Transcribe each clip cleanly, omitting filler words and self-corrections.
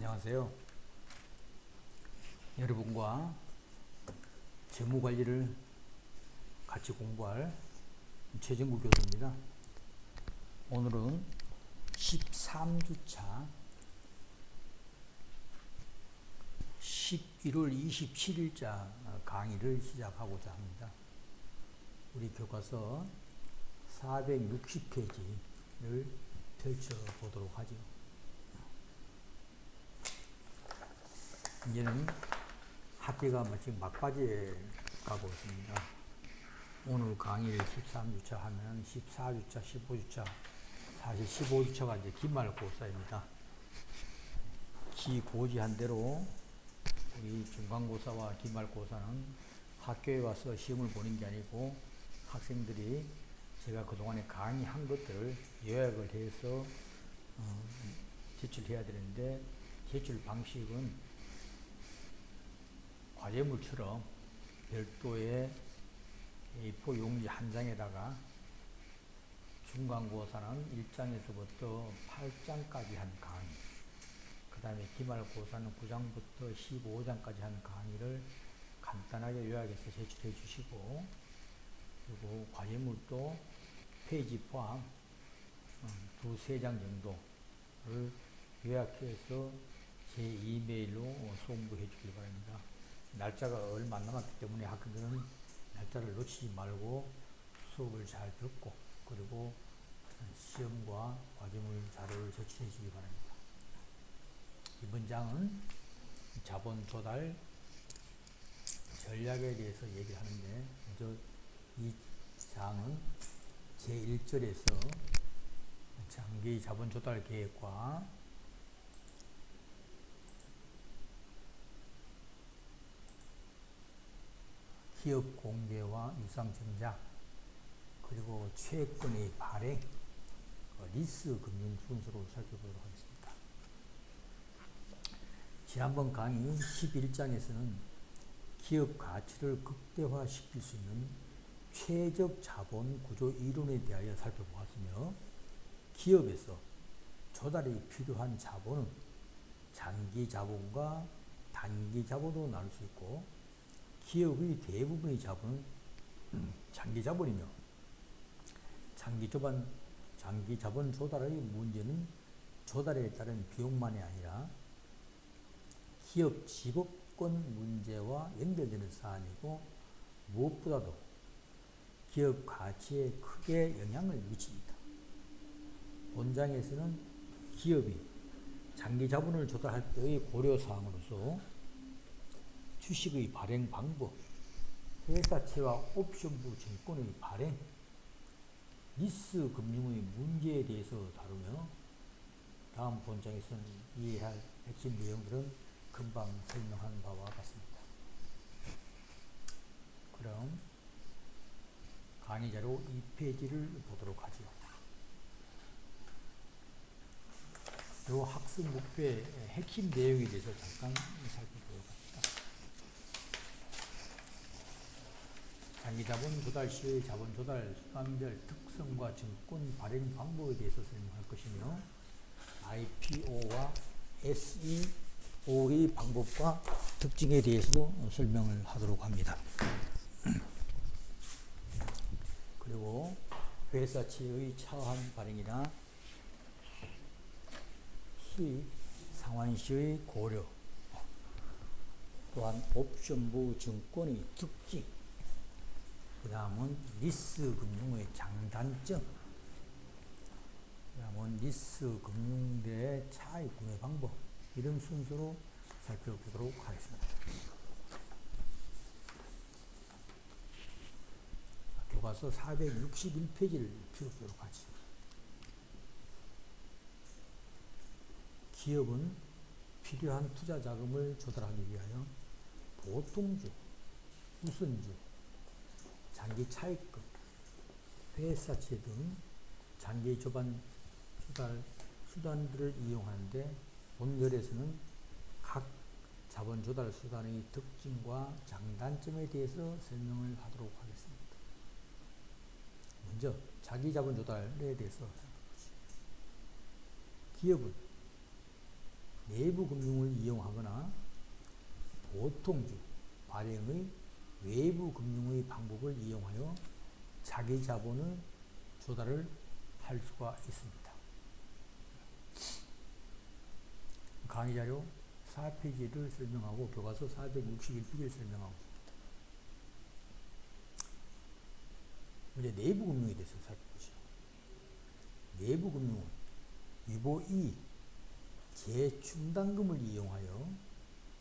안녕하세요. 여러분과 재무관리를 같이 공부할 최정구 교수입니다. 오늘은 13주차 11월 27일자 강의를 시작하고자 합니다. 우리 교과서 460페이지를 펼쳐보도록 하죠. 이제는 학기가 지금 막바지에 가고 있습니다. 오늘 강의를 13주차 하면 14주차, 15주차, 사실 15주차가 이제 기말고사입니다. 기고지한 대로 우리 중간고사와 기말고사는 학교에 와서 시험을 보는 게 아니고 학생들이 제가 그동안에 강의한 것들을 요약을 해서 제출해야 되는데, 제출 방식은 과제물처럼 별도의 A4 용지 한 장에다가 중간고사는 1장에서부터 8장까지 한 강의, 그 다음에 기말고사는 9장부터 15장까지 한 강의를 간단하게 요약해서 제출해 주시고, 그리고 과제물도 페이지 포함 두세 장 정도를 요약해서 제 이메일로 송부해 주길 바랍니다. 날짜가 얼마 안 남았기 때문에 학생들은 날짜를 놓치지 말고 수업을 잘 듣고, 그리고 시험과 과제물 자료를 제출해 주기 바랍니다. 이번 장은 자본 조달 전략에 대해서 얘기를 하는데, 먼저 이 장은 제1절에서 장기 자본 조달 계획과 기업 공개와 유상 정작, 그리고 채권의 발행, 리스 금융 순서로 살펴보도록 하겠습니다. 지난번 강의 11장에서는 기업 가치를 극대화시킬 수 있는 최적 자본 구조 이론에 대하여 살펴보았으며, 기업에서 조달이 필요한 자본은 장기 자본과 단기 자본으로 나눌 수 있고, 기업의 대부분의 자본은 장기 자본이며, 장기 자본 조달의 문제는 조달에 따른 비용만이 아니라 기업 지급권 문제와 연결되는 사안이고, 무엇보다도 기업 가치에 크게 영향을 미칩니다. 본장에서는 기업이 장기 자본을 조달할 때의 고려사항으로서 주식의 발행 방법, 회사채와 옵션부 증권의 발행, 리스 금융의 문제에 대해서 다루며, 다음 본장에서는 이해할 핵심 내용들은 금방 설명한 바와 같습니다. 그럼 강의 자료 2페이지를 보도록 하죠. 이 학습 목표의 핵심 내용에 대해서 잠깐 살펴보도록 합니다. 장기 자본 조달 시의 자본 조달 수단별 특성과 증권 발행 방법에 대해서 설명할 것이며, IPO와 SEO의 방법과 특징에 대해서도 설명을 하도록 합니다. 그리고 회사채의 차환 발행이나 수익 상환 시의 고려, 또한 옵션부 증권의 특징, 그 다음은 리스 금융의 장단점, 그 다음은 리스 금융대의 차익 구매 방법, 이런 순서로 살펴보도록 하겠습니다. 교과서 461페이지를 펴보도록 하죠. 기업은 필요한 투자 자금을 조달하기 위하여 보통주, 우선주, 장기 차익금, 회사채 등 장기 조달 수단들을 이용하는데, 본절에서는 각 자본 조달 수단의 특징과 장단점에 대해서 설명을 하도록 하겠습니다. 먼저 자기 자본 조달에 대해서 살펴보죠. 기업은 내부 금융을 이용하거나 보통주 발행의 외부 금융의 방법을 이용하여 자기 자본을 조달을 할 수가 있습니다. 강의 자료 4페이지를 설명하고 교과서 461페이지를 설명하고 있습니다. 먼저 내부 금융에 대해서 살펴보시죠. 내부 금융은 유보이익, 재충당금을 이용하여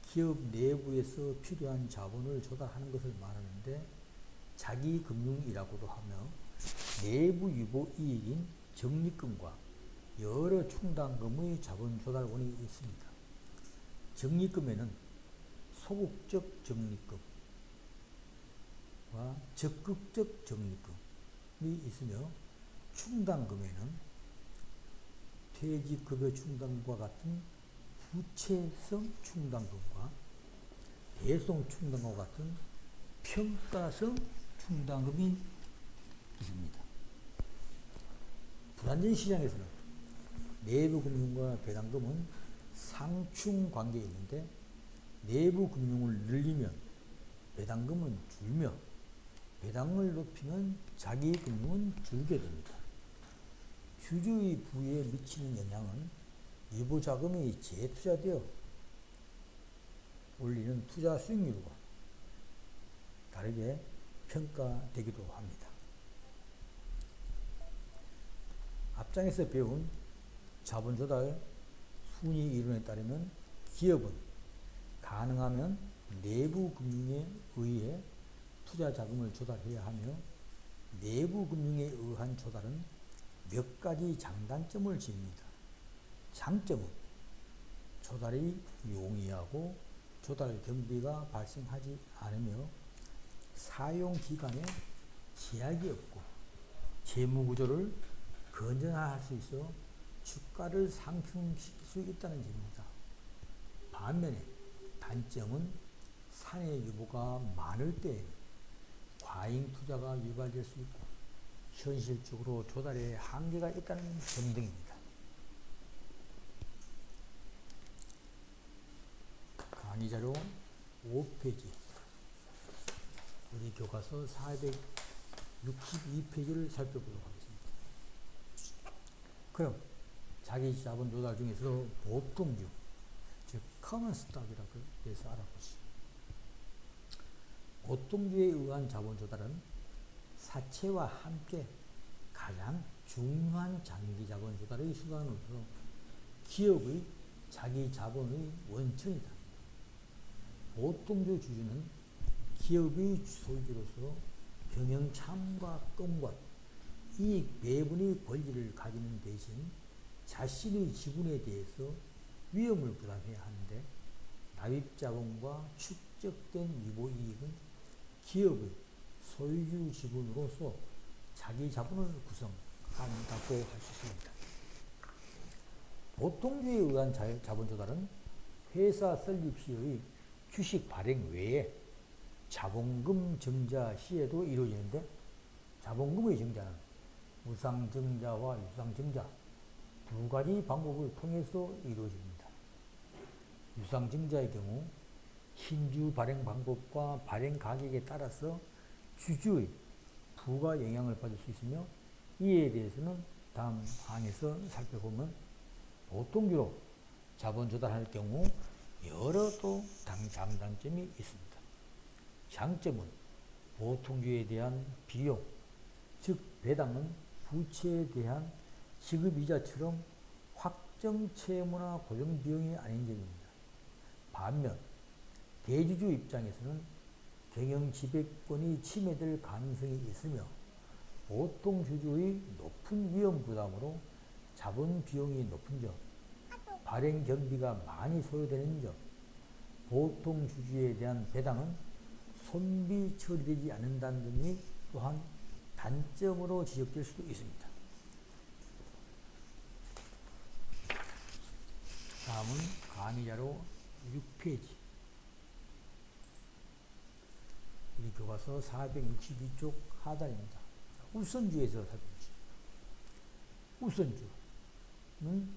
기업 내부에서 필요한 자본을 조달하는 것을 말하는데 자기금융이라고도 하며 내부 유보이익인 적립금과 여러 충당금의 자본 조달원이 있습니다. 적립금에는 소극적 적립금과 적극적 적립금이 있으며 충당금에는 퇴직급여 충당금과 같은 부채성 충당금과 배송 충당금과 같은 평가성 충당금이 있습니다. 불안전 시장에서는 내부 금융과 배당금은 상충 관계에 있는데 내부 금융을 늘리면 배당금은 줄며 배당을 높이면 자기 금융은 줄게 됩니다. 주주의 부에 미치는 영향은 유보자금이 재투자되어 올리는 투자 수익률과 다르게 평가되기도 합니다. 앞장에서 배운 자본 조달 순위 이론에 따르면 기업은 가능하면 내부 금융에 의해 투자 자금을 조달해야 하며 내부 금융에 의한 조달은 몇 가지 장단점을 지닙니다. 장점은 조달이 용이하고 조달 경비가 발생하지 않으며 사용 기간에 제약이 없고 재무 구조를 건전화할 수 있어 주가를 상승시킬 수 있다는 점입니다. 반면에 단점은 사내 유보가 많을 때 과잉 투자가 유발될 수 있고 현실적으로 조달에 한계가 있다는 점 등입니다. 강의 자료 5페이지 우리 교과서 462페이지를 살펴보도록 하겠습니다. 그럼 자기 자본 조달 중에서 보통주, 즉 커먼 스탁이라고 해서 알아보시죠. 보통주에 의한 자본 조달은 사채와 함께 가장 중요한 장기 자본 조달의 수단으로서 기업의 자기 자본의 원천이다. 보통주 주주는 기업의 소유주로서 경영 참가권과 이익 배분의 권리를 가지는 대신 자신의 지분에 대해서 위험을 부담해야 하는데 납입자본과 축적된 유보이익은 기업의 소유주 지분으로서 자기 자본을 구성한다고 할 수 있습니다. 보통주에 의한 자본 조달은 회사 설립 시의 주식 발행 외에 자본금 증자 시에도 이루어지는데 자본금의 증자는 무상증자와 유상증자 두 가지 방법을 통해서 이루어집니다. 유상증자의 경우 신주 발행 방법과 발행 가격에 따라서 주주의 부가 영향을 받을 수 있으며 이에 대해서는 다음 항에서 살펴보면 보통주로 자본 조달할 경우 여러 또 장단점이 있습니다. 장점은 보통주에 대한 비용, 즉 배당은 부채에 대한 지급이자처럼 확정 채무나 고정 비용이 아닌 점입니다. 반면 대주주 입장에서는 경영 지배권이 침해될 가능성이 있으며 보통 주주의 높은 위험 부담으로 자본 비용이 높은 점, 발행 경비가 많이 소요되는 점, 보통 주주에 대한 배당은 손비 처리되지 않는다는 점이 또한 단점으로 지적될 수도 있습니다. 다음은 강의자료 6페이지 우리 교과서 462쪽 하단입니다. 우선주에서 살펴보시죠. 우선주는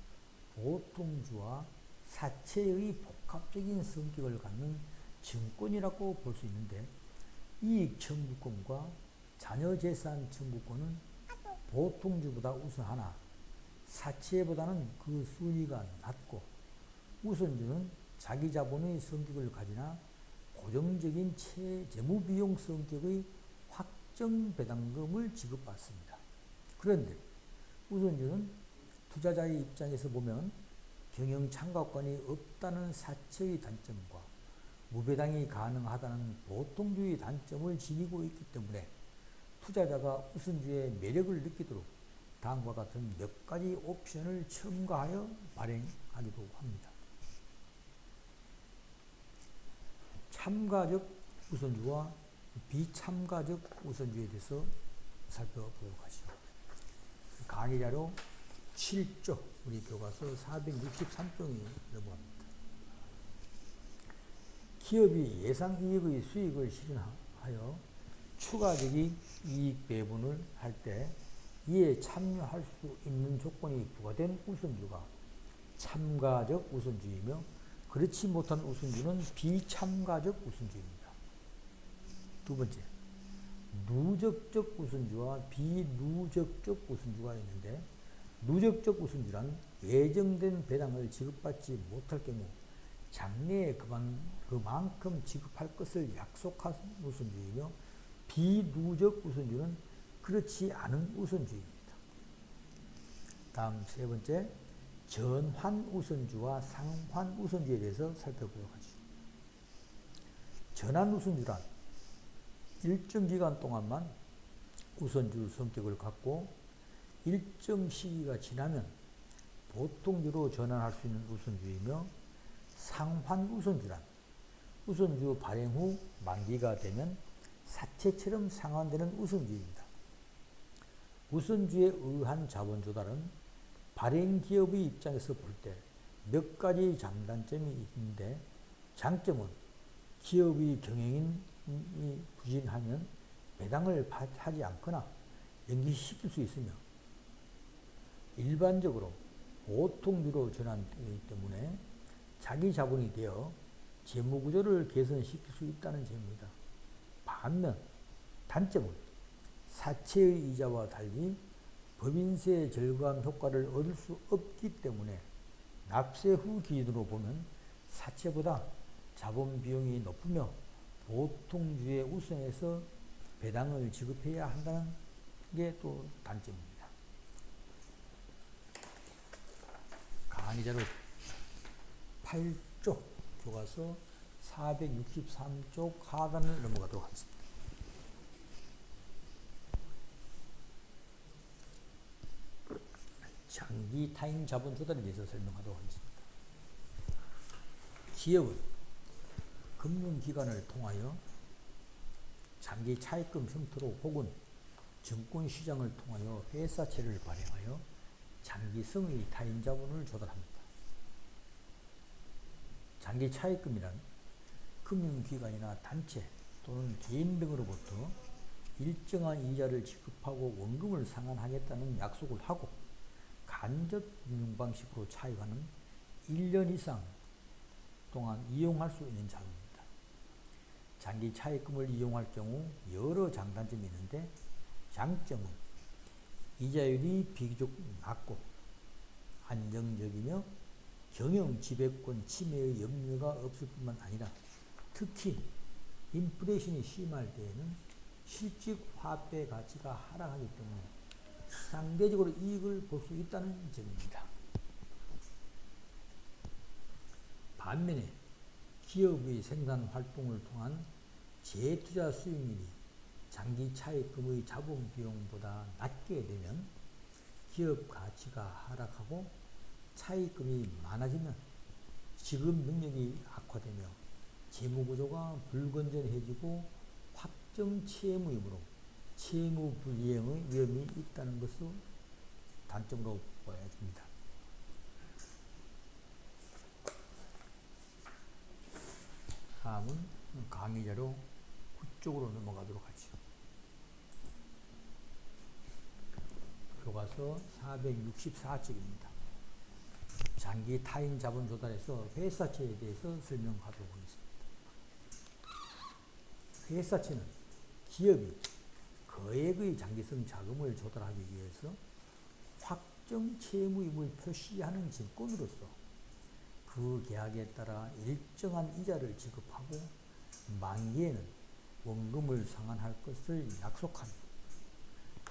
보통주와 사채의 복합적인 성격을 갖는 증권이라고 볼 수 있는데, 이익 청구권과 자녀재산 청구권은 보통주보다 우선하나 사채보다는 그 순위가 낮고, 우선주는 자기 자본의 성격을 가지나 고정적인 재무비용 성격의 확정 배당금을 지급받습니다. 그런데 우선주는 투자자의 입장에서 보면 경영 참가권이 없다는 사채의 단점과 무배당이 가능하다는 보통주의 단점을 지니고 있기 때문에 투자자가 우선주의 매력을 느끼도록 다음과 같은 몇 가지 옵션을 첨가하여 발행하기도 합니다. 참가적 우선주와 비참가적 우선주에 대해서 살펴보도록 하죠. 강의자료 7조, 우리 교과서 463쪽이 넘어갑니다. 기업이 예상이익의 수익을 실현하여 추가적인 이익 배분을 할 때 이에 참여할 수 있는 조건이 부과된 우선주가 참가적 우선주이며, 그렇지 못한 우선주는 비참가적 우선주입니다. 두 번째, 누적적 우선주와 비누적적 우선주가 있는데, 누적적 우선주란 예정된 배당을 지급받지 못할 경우 장래에 그만큼 지급할 것을 약속한 우선주이며, 비누적 우선주는 그렇지 않은 우선주입니다. 다음 세 번째, 전환 우선주와 상환 우선주에 대해서 살펴보도록 하죠. 전환 우선주란 일정 기간 동안만 우선주 성격을 갖고 일정 시기가 지나면 보통주로 전환할 수 있는 우선주이며, 상환 우선주란 우선주 발행 후 만기가 되면 사채처럼 상환되는 우선주입니다. 우선주에 의한 자본 조달은 발행 기업의 입장에서 볼 때 몇 가지 장단점이 있는데, 장점은 기업의 경영이 부진하면 배당을 하지 않거나 연기시킬 수 있으며, 일반적으로 보통주로 전환되기 때문에 자기 자본이 되어 재무구조를 개선시킬 수 있다는 점입니다. 반면 단점은 사채의 이자와 달리 법인세 절감 효과를 얻을 수 없기 때문에 납세 후 기준으로 보면 사채보다 자본 비용이 높으며 보통주에 우선해서 배당을 지급해야 한다는 게 또 단점입니다. 강의자료 8쪽 교과서 463쪽 하단을 넘어가도록 하겠습니다. 장기 타임 자본 조달에 대해서 설명하도록 하겠습니다. 기업은 금융기관을 통하여 장기 차입금 형태로 혹은 증권시장을 통하여 회사채를 발행하여 장기성의 타임 자본을 조달합니다. 장기 차입금이란 금융기관이나 단체 또는 개인 등으로부터 일정한 이자를 지급하고 원금을 상환하겠다는 약속을 하고 간접 금융 방식으로 차입하는 1년 이상 동안 이용할 수 있는 자금입니다. 장기 차입금을 이용할 경우 여러 장단점이 있는데, 장점은 이자율이 비교적 낮고 안정적이며 경영 지배권 침해의 염려가 없을 뿐만 아니라, 특히 인플레이션이 심할 때에는 실질 화폐 가치가 하락하기 때문에 상대적으로 이익을 볼 수 있다는 점입니다. 반면에 기업의 생산 활동을 통한 재투자 수익률이 장기 차입금의 자본 비용보다 낮게 되면 기업 가치가 하락하고, 차입금이 많아지면 지급 능력이 악화되며 재무구조가 불건전해지고 확정 채무이므로 채무 불이행의 위험이 있다는 것을 단점으로 보여집니다. 다음은 강의자료 9쪽으로 넘어가도록 하죠. 교과서 464쪽입니다. 장기 타인 자본 조달에서 회사채에 대해서 설명하도록 하겠습니다. 회사채는 기업이 거액의 장기성 자금을 조달하기 위해서 확정 채무임을 표시하는 증권으로서 그 계약에 따라 일정한 이자를 지급하고 만기에는 원금을 상환할 것을 약속하며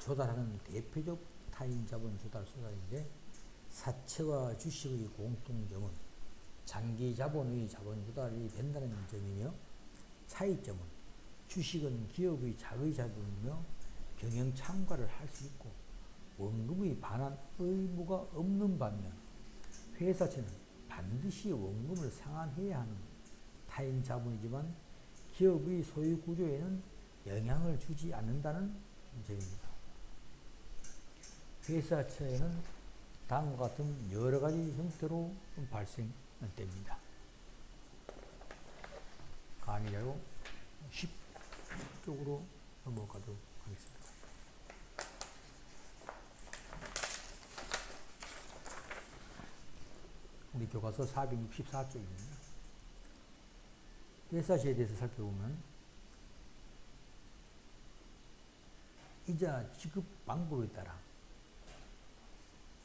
조달하는 대표적 타인 자본 조달 수단인데, 사채와 주식의 공통점은 장기 자본의 자본 조달이 된다는 점이며, 차이점은 주식은 기업의 자의 자본이며 경영 참가를 할 수 있고 원금의 반환 의무가 없는 반면, 회사채는 반드시 원금을 상환해야 하는 타인 자본이지만 기업의 소유 구조에는 영향을 주지 않는다는 점입니다. 회사채는 다음과 같은 여러 가지 형태로 발생됩니다. 강의자료 10쪽으로 넘어가도록 하겠습니다. 우리 교과서 464쪽입니다. 회사채에 대해서 살펴보면, 이자 지급 방법에 따라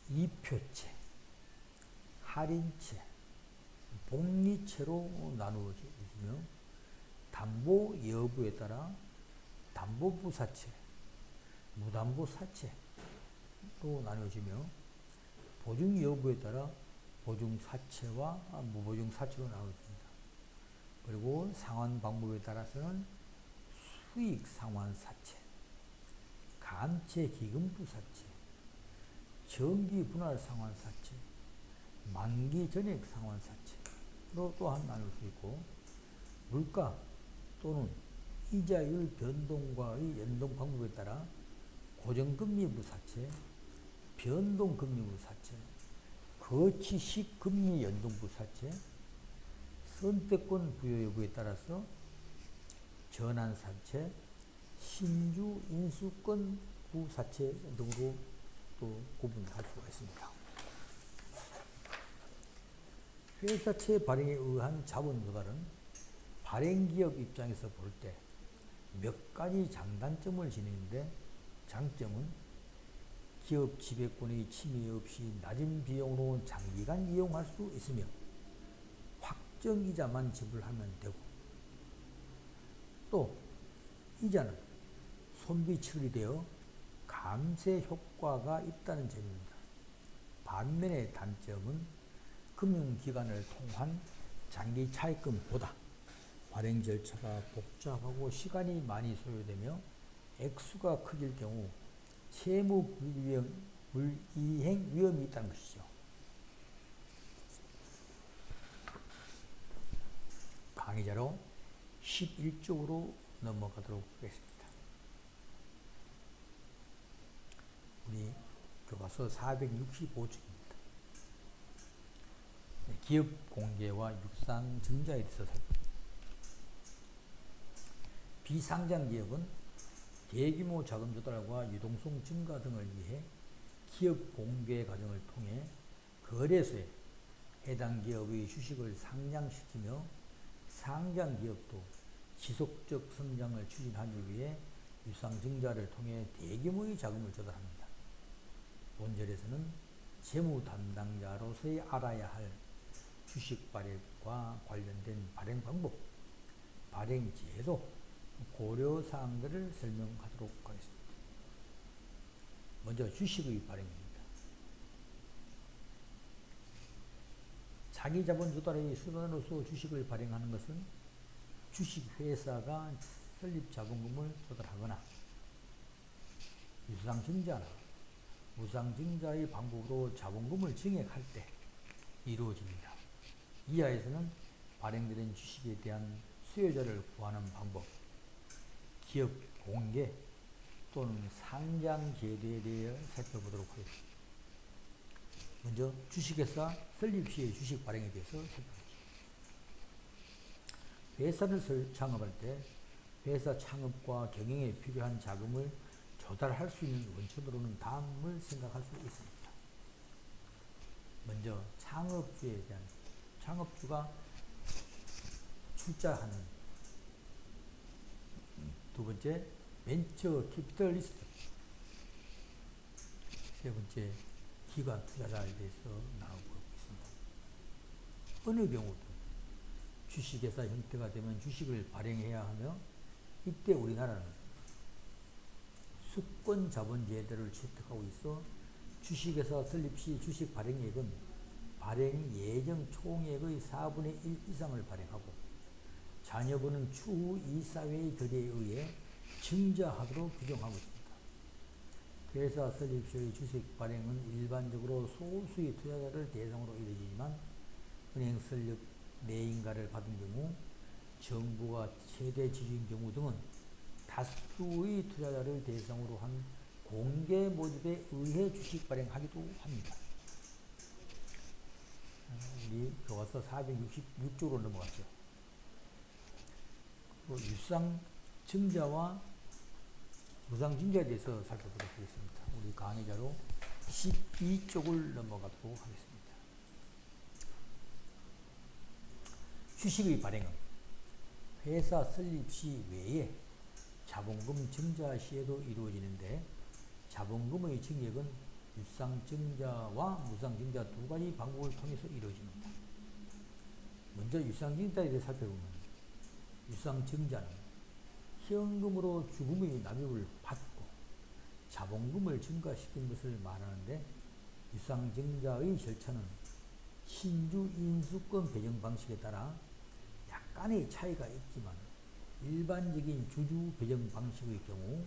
이표채, 할인채, 복리채로 나누어져 있으며, 담보 여부에 따라 담보부사채, 무담보사채로 나누어지며, 보증 여부에 따라 보증사채와 무보증사채로 나누어집니다. 그리고 상환 방법에 따라서는 수익상환사채, 감채기금부사채, 정기분할상환사채, 만기전액상환사채로 또한 나눌 수 있고, 물가 또는 이자율 변동과의 연동 방법에 따라 고정금리부사채, 변동금리부사채, 거치식 금리 연동부사채, 선택권 부여 여부에 따라서 전환사채, 신주 인수권 부사채 등으로 또 구분할 수가 있습니다. 회사채 발행에 의한 자본 조달은 발행기업 입장에서 볼 때 몇 가지 장단점을 지니는데, 장점은 기업 지배권의 침해 없이 낮은 비용으로 장기간 이용할 수 있으며 확정 이자만 지불하면 되고, 또 이자는 손비 처리되어 감세 효과가 있다는 점입니다. 반면에 단점은 금융기관을 통한 장기 차입금보다 발행 절차가 복잡하고 시간이 많이 소요되며 액수가 커질 경우 채무 불이행 위험이 있다는 것이죠. 강의자료 11쪽으로 넘어가도록 하겠습니다. 우리 교과서 465쪽입니다. 기업 공개와 육상 증자에 대해서 살펴봅니다. 비상장 기업은 대규모 자금 조달과 유동성 증가 등을 위해 기업 공개 과정을 통해 거래소에 해당 기업의 주식을 상장시키며, 상장 기업도 지속적 성장을 추진하기 위해 유상증자를 통해 대규모의 자금을 조달합니다. 본절에서는 재무 담당자로서의 알아야 할 주식 발행과 관련된 발행 방법, 발행 제도, 고려사항들을 설명하도록 하겠습니다. 먼저 주식의 발행입니다. 자기자본 조달의 수단으로서 주식을 발행하는 것은 주식회사가 설립자본금을 조달하거나 유상증자나 무상증자의 방법으로 자본금을 증액할 때 이루어집니다. 이하에서는 발행된 주식에 대한 수요자를 구하는 방법, 기업 공개 또는 상장 제도에 대해 살펴보도록 하겠습니다. 먼저 주식회사 설립 시의 주식 발행에 대해서 살펴보겠습니다. 회사를 창업할 때 회사 창업과 경영에 필요한 자금을 조달할 수 있는 원천으로는 다음을 생각할 수 있습니다. 먼저 창업주에 대한, 창업주가 출자하는, 두 번째 벤처 캐피털리스트, 세 번째 기관 투자자에 대해서 나오고 있습니다. 어느 경우도 주식회사 형태가 되면 주식을 발행해야 하며, 이때 우리나라는 수권 자본 제도를 채택하고 있어 주식회사 설립 시 주식 발행액은 발행 예정 총액의 4분의 1 이상을 발행하고, 자녀분은 추후 이사회의 결의에 의해 증자하도록 규정하고 있습니다. 회사 설립 시의 주식 발행은 일반적으로 소수의 투자자를 대상으로 이루어지지만, 은행 설립 내인가를 받은 경우, 정부가 최대 지주인 경우 등은 다수의 투자자를 대상으로 한 공개 모집에 의해 주식 발행하기도 합니다. 우리 교과서 466쪽으로 넘어갔죠. 유상증자와 무상증자에 대해서 살펴보도록 하겠습니다. 우리 강의자로 12쪽을 넘어가도록 하겠습니다. 주식의 발행은 회사 설립 시 외에 자본금 증자 시에도 이루어지는데, 자본금의 증액은 유상증자와 무상증자 두 가지 방법을 통해서 이루어집니다. 먼저 유상증자에 대해 살펴보면, 유상증자는 현금으로 주금의 납입을 받고 자본금을 증가시킨 것을 말하는데, 유상증자의 절차는 신주 인수권 배정 방식에 따라 약간의 차이가 있지만, 일반적인 주주 배정 방식의 경우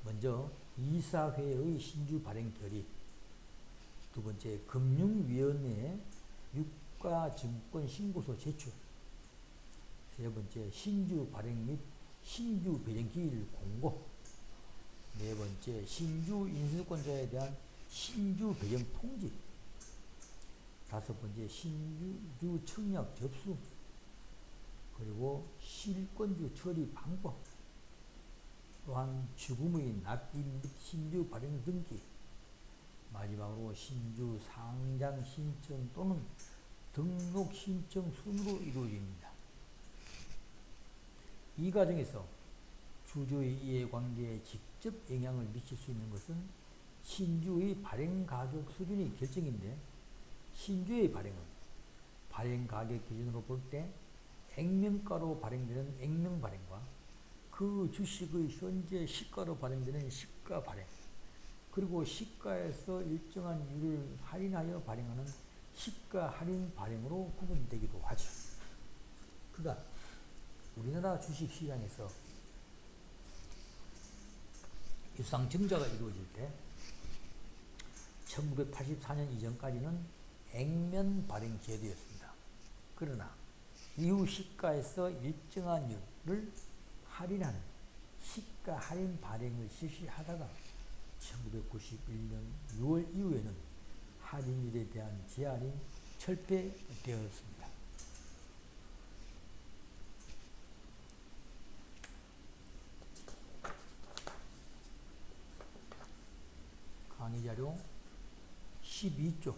먼저 이사회의 신주 발행 결의, 두 번째 금융위원회의 유가증권 신고서 제출, 세 번째 신주 발행 및 신주 배정 기일 공고, 네 번째 신주 인수권자에 대한 신주 배정 통지, 다섯 번째 신주 청약 접수, 그리고 실권주 처리 방법, 또한 주금의 납입 및 신주 발행 등기, 마지막으로 신주 상장 신청 또는 등록 신청 순으로 이루어집니다. 이 과정에서 주주의 이해관계에 직접 영향을 미칠 수 있는 것은 신주의 발행 가격 수준의 결정인데, 신주의 발행은 발행 가격 기준으로 볼 때 액면가로 발행되는 액면 발행과 그 주식의 현재 시가로 발행되는 시가 발행, 그리고 시가에서 일정한 율을 할인하여 발행하는 시가 할인 발행으로 구분되기도 하죠. 그러니까 우리나라 주식시장에서 유상증자가 이루어질 때 1984년 이전까지는 액면 발행 제도였습니다. 그러나 이후 시가에서 일정한 율을 할인하는 시가 할인 발행을 실시하다가 1991년 6월 이후에는 할인율에 대한 제한이 철폐되었습니다. 강의자료 12쪽,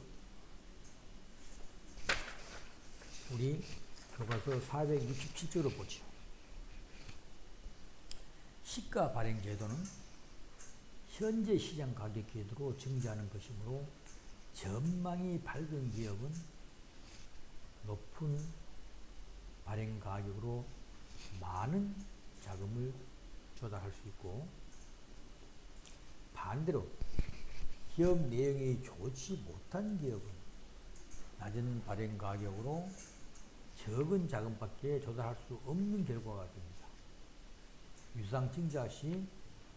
우리 교과서 467쪽으로 보죠. 시가 발행 제도는 현재 시장 가격 기준으로 증자하는 것이므로, 전망이 밝은 기업은 높은 발행 가격으로 많은 자금을 조달할 수 있고, 반대로 기업 내용이 좋지 못한 기업은 낮은 발행 가격으로 적은 자금밖에 조달할 수 없는 결과가 됩니다. 유상증자 시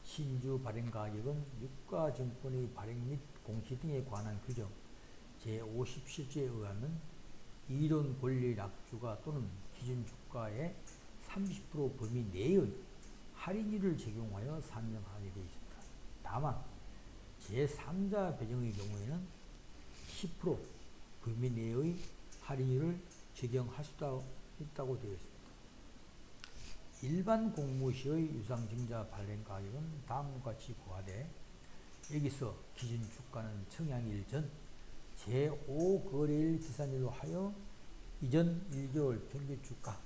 신주 발행 가격은 유가증권의 발행 및 공시 등에 관한 규정 제57조에 의하면 이론 권리 낙주가 또는 기준 주가의 30% 범위 내의 할인율을 적용하여 산정하게 되어 있습니다. 다만 제3자 배정의 경우에는 10% 범위 내의 할인율을 적용할 수 있다고 되어 있습니다. 일반 공모시의 유상증자 발행 가격은 다음과 같이 고하되, 여기서 기준 주가는 청약일 전 제5거래일 기산일로 하여 이전 1개월 평균 주가,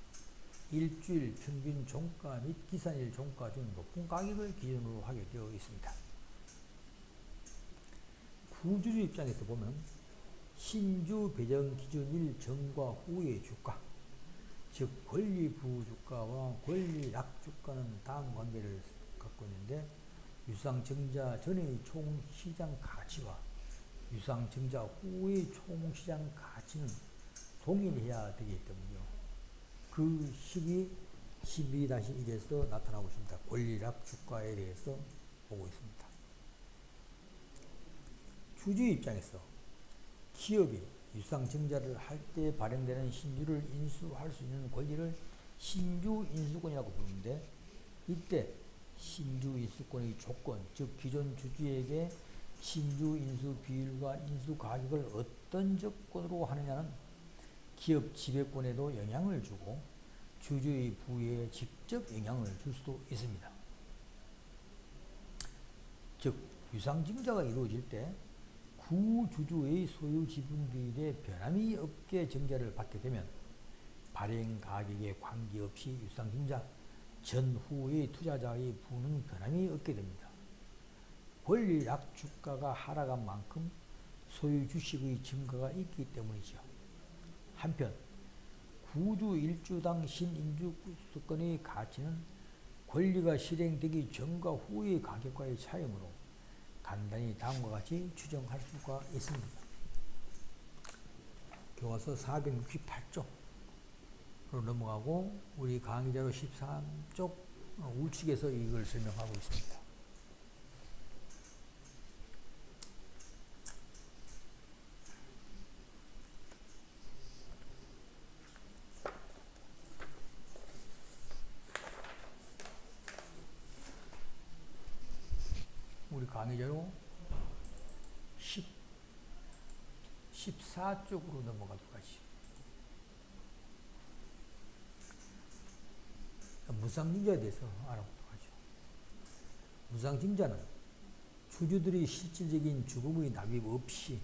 일주일 평균 종가 및 기산일 종가 중 높은 가격을 기준으로 하게 되어 있습니다. 구주주 입장에서 보면 신주 배정 기준일 전과 후의 주가, 즉 권리 부주가와 권리 낙주가는 다음 관계를 갖고 있는데, 유상증자 전의 총시장 가치와 유상증자 후의 총시장 가치는 동일해야 되기 때문이요. 그 식이 12-1에서 나타나고 있습니다. 권리락 주가에 대해서 보고 있습니다. 주주 입장에서 기업이 유상증자를 할 때 발행되는 신주를 인수할 수 있는 권리를 신주인수권이라고 부르는데, 이때 신주인수권의 조건, 즉 기존 주주에게 신주인수 비율과 인수가격을 어떤 조건으로 하느냐는 기업 지배권에도 영향을 주고 주주의 부에 직접 영향을 줄 수도 있습니다. 즉 유상증자가 이루어질 때 구주주의 소유 지분 비율에 변함이 없게 증자를 받게 되면 발행 가격에 관계없이 유상증자 전후의 투자자의 부는 변함이 없게 됩니다. 권리 낙주가가 하락한 만큼 소유 주식의 증가가 있기 때문이죠. 한편 구주 1주당 신인주권의 가치는 권리가 실행되기 전과 후의 가격과의 차이므로 간단히 다음과 같이 추정할 수가 있습니다. 교과서 468쪽으로 넘어가고 우리 강의자료 13쪽 우측에서 이걸 설명하고 있습니다. 우리 강의자료 14쪽으로 넘어가도록 하죠. 무상증자에 대해서 알아보도록 하죠. 무상증자는 주주들이 실질적인 주금의 납입 없이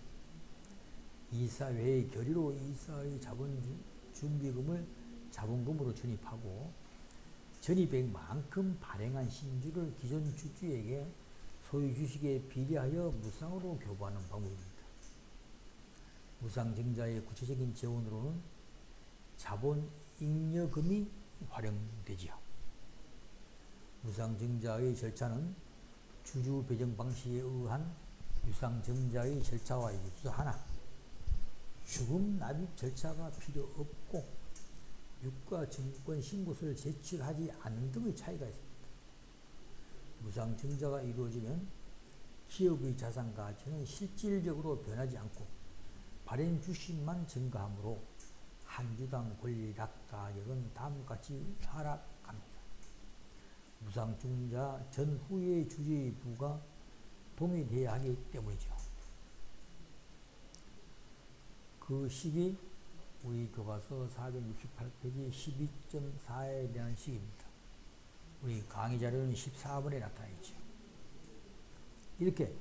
이사회의 결의로 이사의 자본준비금을 자본금으로 전입하고 전입액만큼 발행한 신주를 기존 주주에게 소유 주식에 비례하여 무상으로 교부하는 방법입니다. 무상증자의 구체적인 재원으로는 자본잉여금이 활용되지요. 무상증자의 절차는 주주 배정 방식에 의한 유상증자의 절차와 유사하나 주금 납입 절차가 필요 없고 유가증권 신고서를 제출하지 않는 등의 차이가 있습니다. 무상증자가 이루어지면 기업의 자산 가치는 실질적으로 변하지 않고 발행 주식만 증가하므로 한 주당 권리락 가격은 다음과 같이 하락합니다. 무상증자 전후의 주주의 부가 동일해야 하기 때문이죠. 그 식이 우리 교과서 468페이지 12.4에 대한 식입니다. 우리 강의 자료는 14번에 나타나 있죠. 이렇게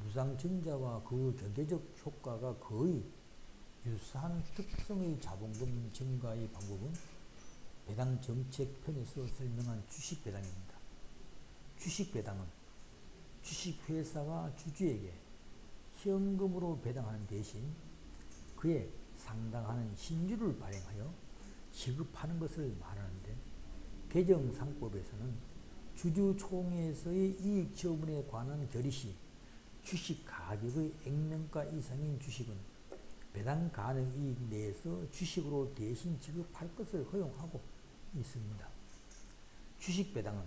무상증자와 그 경제적 효과가 거의 유사한 특성의 자본금 증가의 방법은 배당 정책편에서 설명한 주식배당입니다. 주식배당은 주식회사가 주주에게 현금으로 배당하는 대신 그에 상당하는 신주를 발행하여 지급하는 것을 말하는데, 개정상법에서는 주주총회에서의 이익 처분에 관한 결의 시 주식 가격의 액면가 이상인 주식은 배당 가능 이익 내에서 주식으로 대신 지급할 것을 허용하고 있습니다. 주식 배당은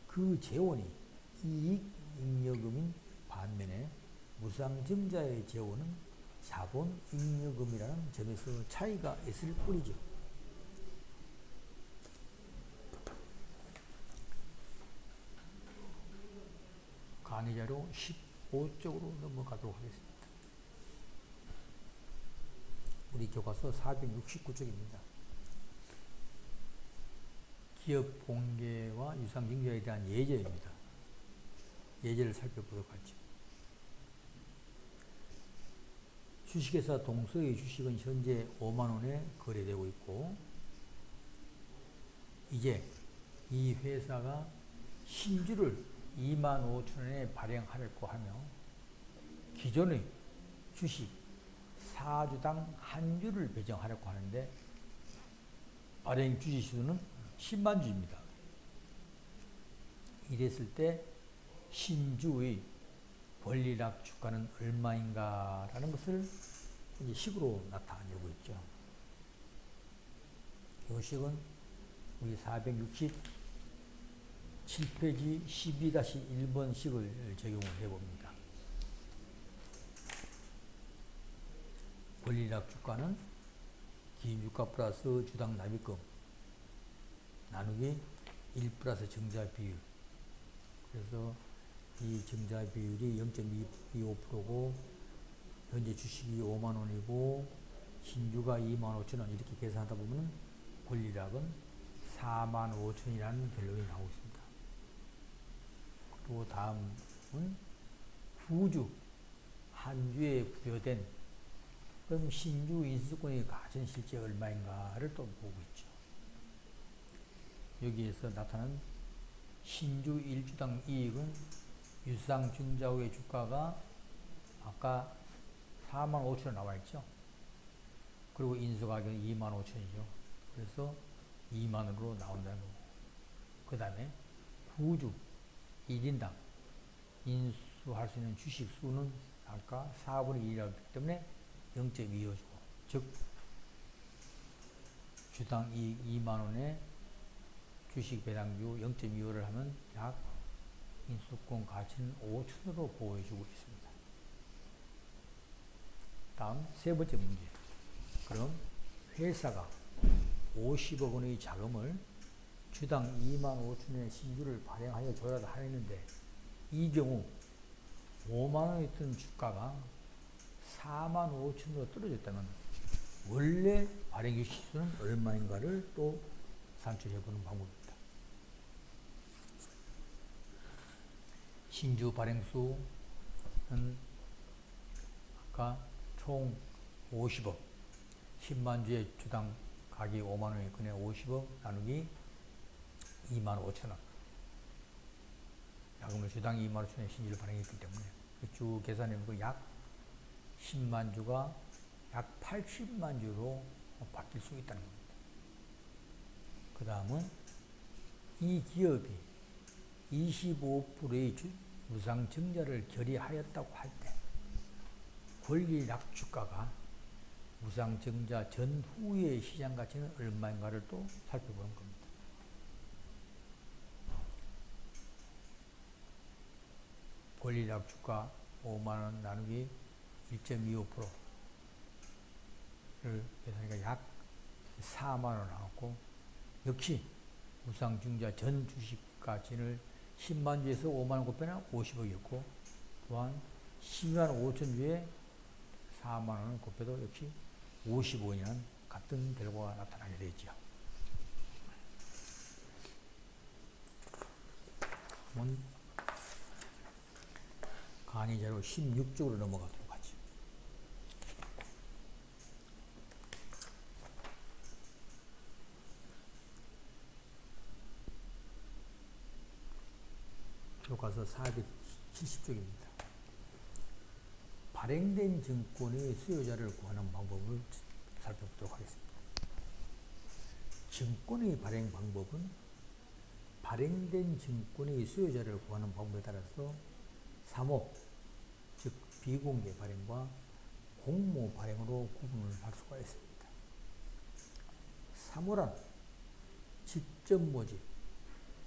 그 재원이 이익 잉여금인 반면에 무상증자의 재원은 자본 잉여금이라는 점에서 차이가 있을 뿐이죠. 강의자료 15쪽으로 넘어가도록 하겠습니다. 우리 교과서 469쪽입니다. 기업 공개와 유상증자에 대한 예제입니다. 예제를 살펴보도록 하죠. 주식회사 동서의 주식은 현재 5만원에 거래되고 있고, 이제 이 회사가 신주를 2만 5천원에 발행하려고 하며 기존의 주식 4주당 한 주를 배정하려고 하는데 발행 주식 수는 10만 주입니다. 이랬을 때 신주의 권리락 주가는 얼마인가라는 것을 이제 식으로 나타내고 있죠. 이 식은 우리 467페이지 12-1번 식을 적용을 해봅니다. 권리락 주가는 기준주가 플러스 주당 납입금 나누기 1 플러스 정자 비율. 그래서 이 정자 비율이 0.25%고 현재 주식이 5만원이고 신주가 2만 5천원 이렇게 계산하다 보면 권리락은 4만 5천이라는 결론이 나오고 있습니다. 그리고 다음은 후주 한 주에 부여된 그럼 신주 인수권이 가진 실제 얼마인가를 또 보고 있죠. 여기에서 나타난 신주 1주당 이익은 유상증자후의 주가가 아까 4만 5천원 나와 있죠. 그리고 인수가격은 2만 5천이죠. 그래서 2만원으로 나온다는 거고. 그 다음에 후주 1인당 인수할 수 있는 주식 수는 아까 4분의 1이라고 했기 때문에 0.25주고, 즉 주당 이익 2만원에 주식 배당주 0.25를 하면 약 인수권 가치는 5천으로 보여주고 있습니다. 다음 세 번째 문제. 그럼 회사가 50억 원의 자금을 주당 2만 5천원의 신주를 발행하여 줘야 하는데 이 경우 5만 원이었던 주가가 4만 5천으로 떨어졌다면 원래 발행 주식수는 얼마인가를 또 산출해보는 방법입니다. 신주 발행수는 아까 총 50억 10만 주에 주당 가격이 5만 원에 근해 50억 나누기 2만 5천 원. 야금을 주당 2만 5천 원의 신주를 발행했기 때문에 주 계산해보면 약 10만 주가 약 80만 주로 바뀔 수 있다는 겁니다. 그 다음은 이 기업이 25%의 무상증자를 결의하였다고 할 때 권리락 주가가 무상증자 전후의 시장가치는 얼마인가를 또 살펴보는 겁니다. 권리락 주가 5만원 나누기 1.25%를 계산하니까 약 4만원 나왔고, 역시 무상증자 전 주식가치를 10만 주에서 5만원 곱하면 50억이었고, 또한 10만 5천 주에 4만원을 곱해도 역시 50원이라는 같은 결과가 나타나게 되죠. 강의 자료 16쪽으로 넘어가도록 하죠. 교과서 470쪽입니다. 발행된 증권의 수요자를 구하는 방법을 살펴보도록 하겠습니다. 증권의 발행 방법은 발행된 증권의 수요자를 구하는 방법에 따라서 3호, 즉 비공개 발행과 공모 발행으로 구분을 할 수가 있습니다. 3호란 직접 모집,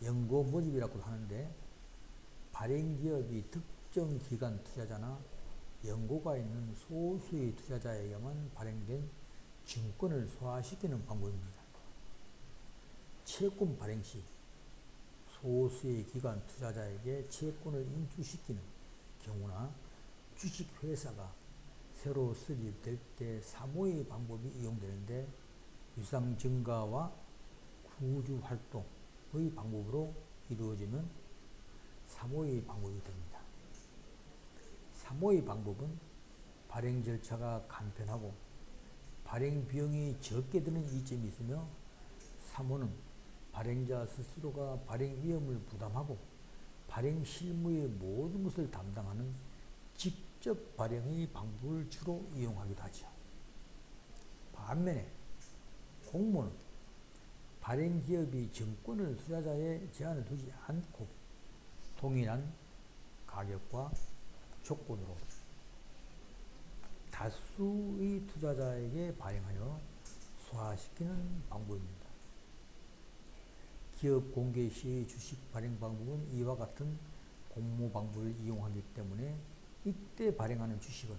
연고 모집이라고 하는데 발행기업이 특정 기관 투자자나 연고가 있는 소수의 투자자에게만 발행된 증권을 소화시키는 방법입니다. 채권 발행 시 소수의 기관 투자자에게 채권을 인수시키는 경우나 주식회사가 새로 설립될 때 3호의 방법이 이용되는데 유상증가와 구주활동의 방법으로 이루어지면 3호의 방법이 됩니다. 3호의 방법은 발행 절차가 간편하고 발행 비용이 적게 드는 이점이 있으며 3호는 발행자 스스로가 발행 위험을 부담하고 발행 실무의 모든 것을 담당하는 직접 발행의 방법을 주로 이용하기도 하죠. 반면에 공모는 발행기업이 증권을 투자자의 제한을 두지 않고 동일한 가격과 조건으로 다수의 투자자에게 발행하여 소화시키는 방법입니다. 기업 공개 시의 주식 발행 방법은 이와 같은 공모 방법을 이용하기 때문에 이때 발행하는 주식은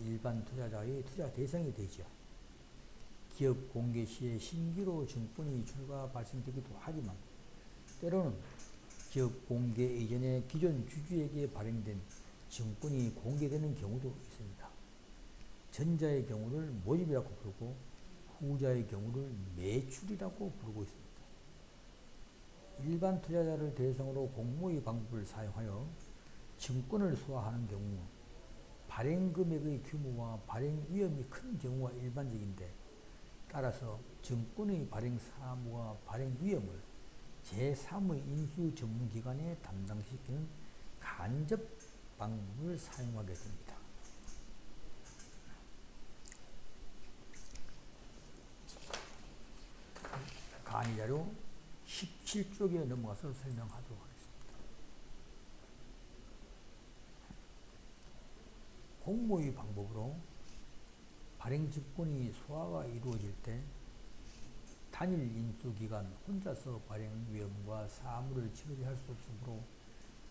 일반 투자자의 투자 대상이 되죠. 기업 공개 시에 신규로 증권이 출가 발생되기도 하지만 때로는 기업 공개 이전에 기존 주주에게 발행된 증권이 공개되는 경우도 있습니다. 전자의 경우를 모집이라고 부르고 후자의 경우를 매출이라고 부르고 있습니다. 일반 투자자를 대상으로 공모의 방법을 사용하여 증권을 소화하는 경우 발행 금액의 규모와 발행 위험이 큰 경우가 일반적인데 따라서 증권의 발행 사무와 발행 위험을 제3의 인수 전문기관에 담당시키는 간접 방법을 사용하게 됩니다. 강의 자료 17쪽에 넘어가서 설명하도록 하겠습니다. 공모의 방법으로 발행 증권이 소화가 이루어질 때 단일 인수기관 혼자서 발행 위험과 사무를 처리할 수 없으므로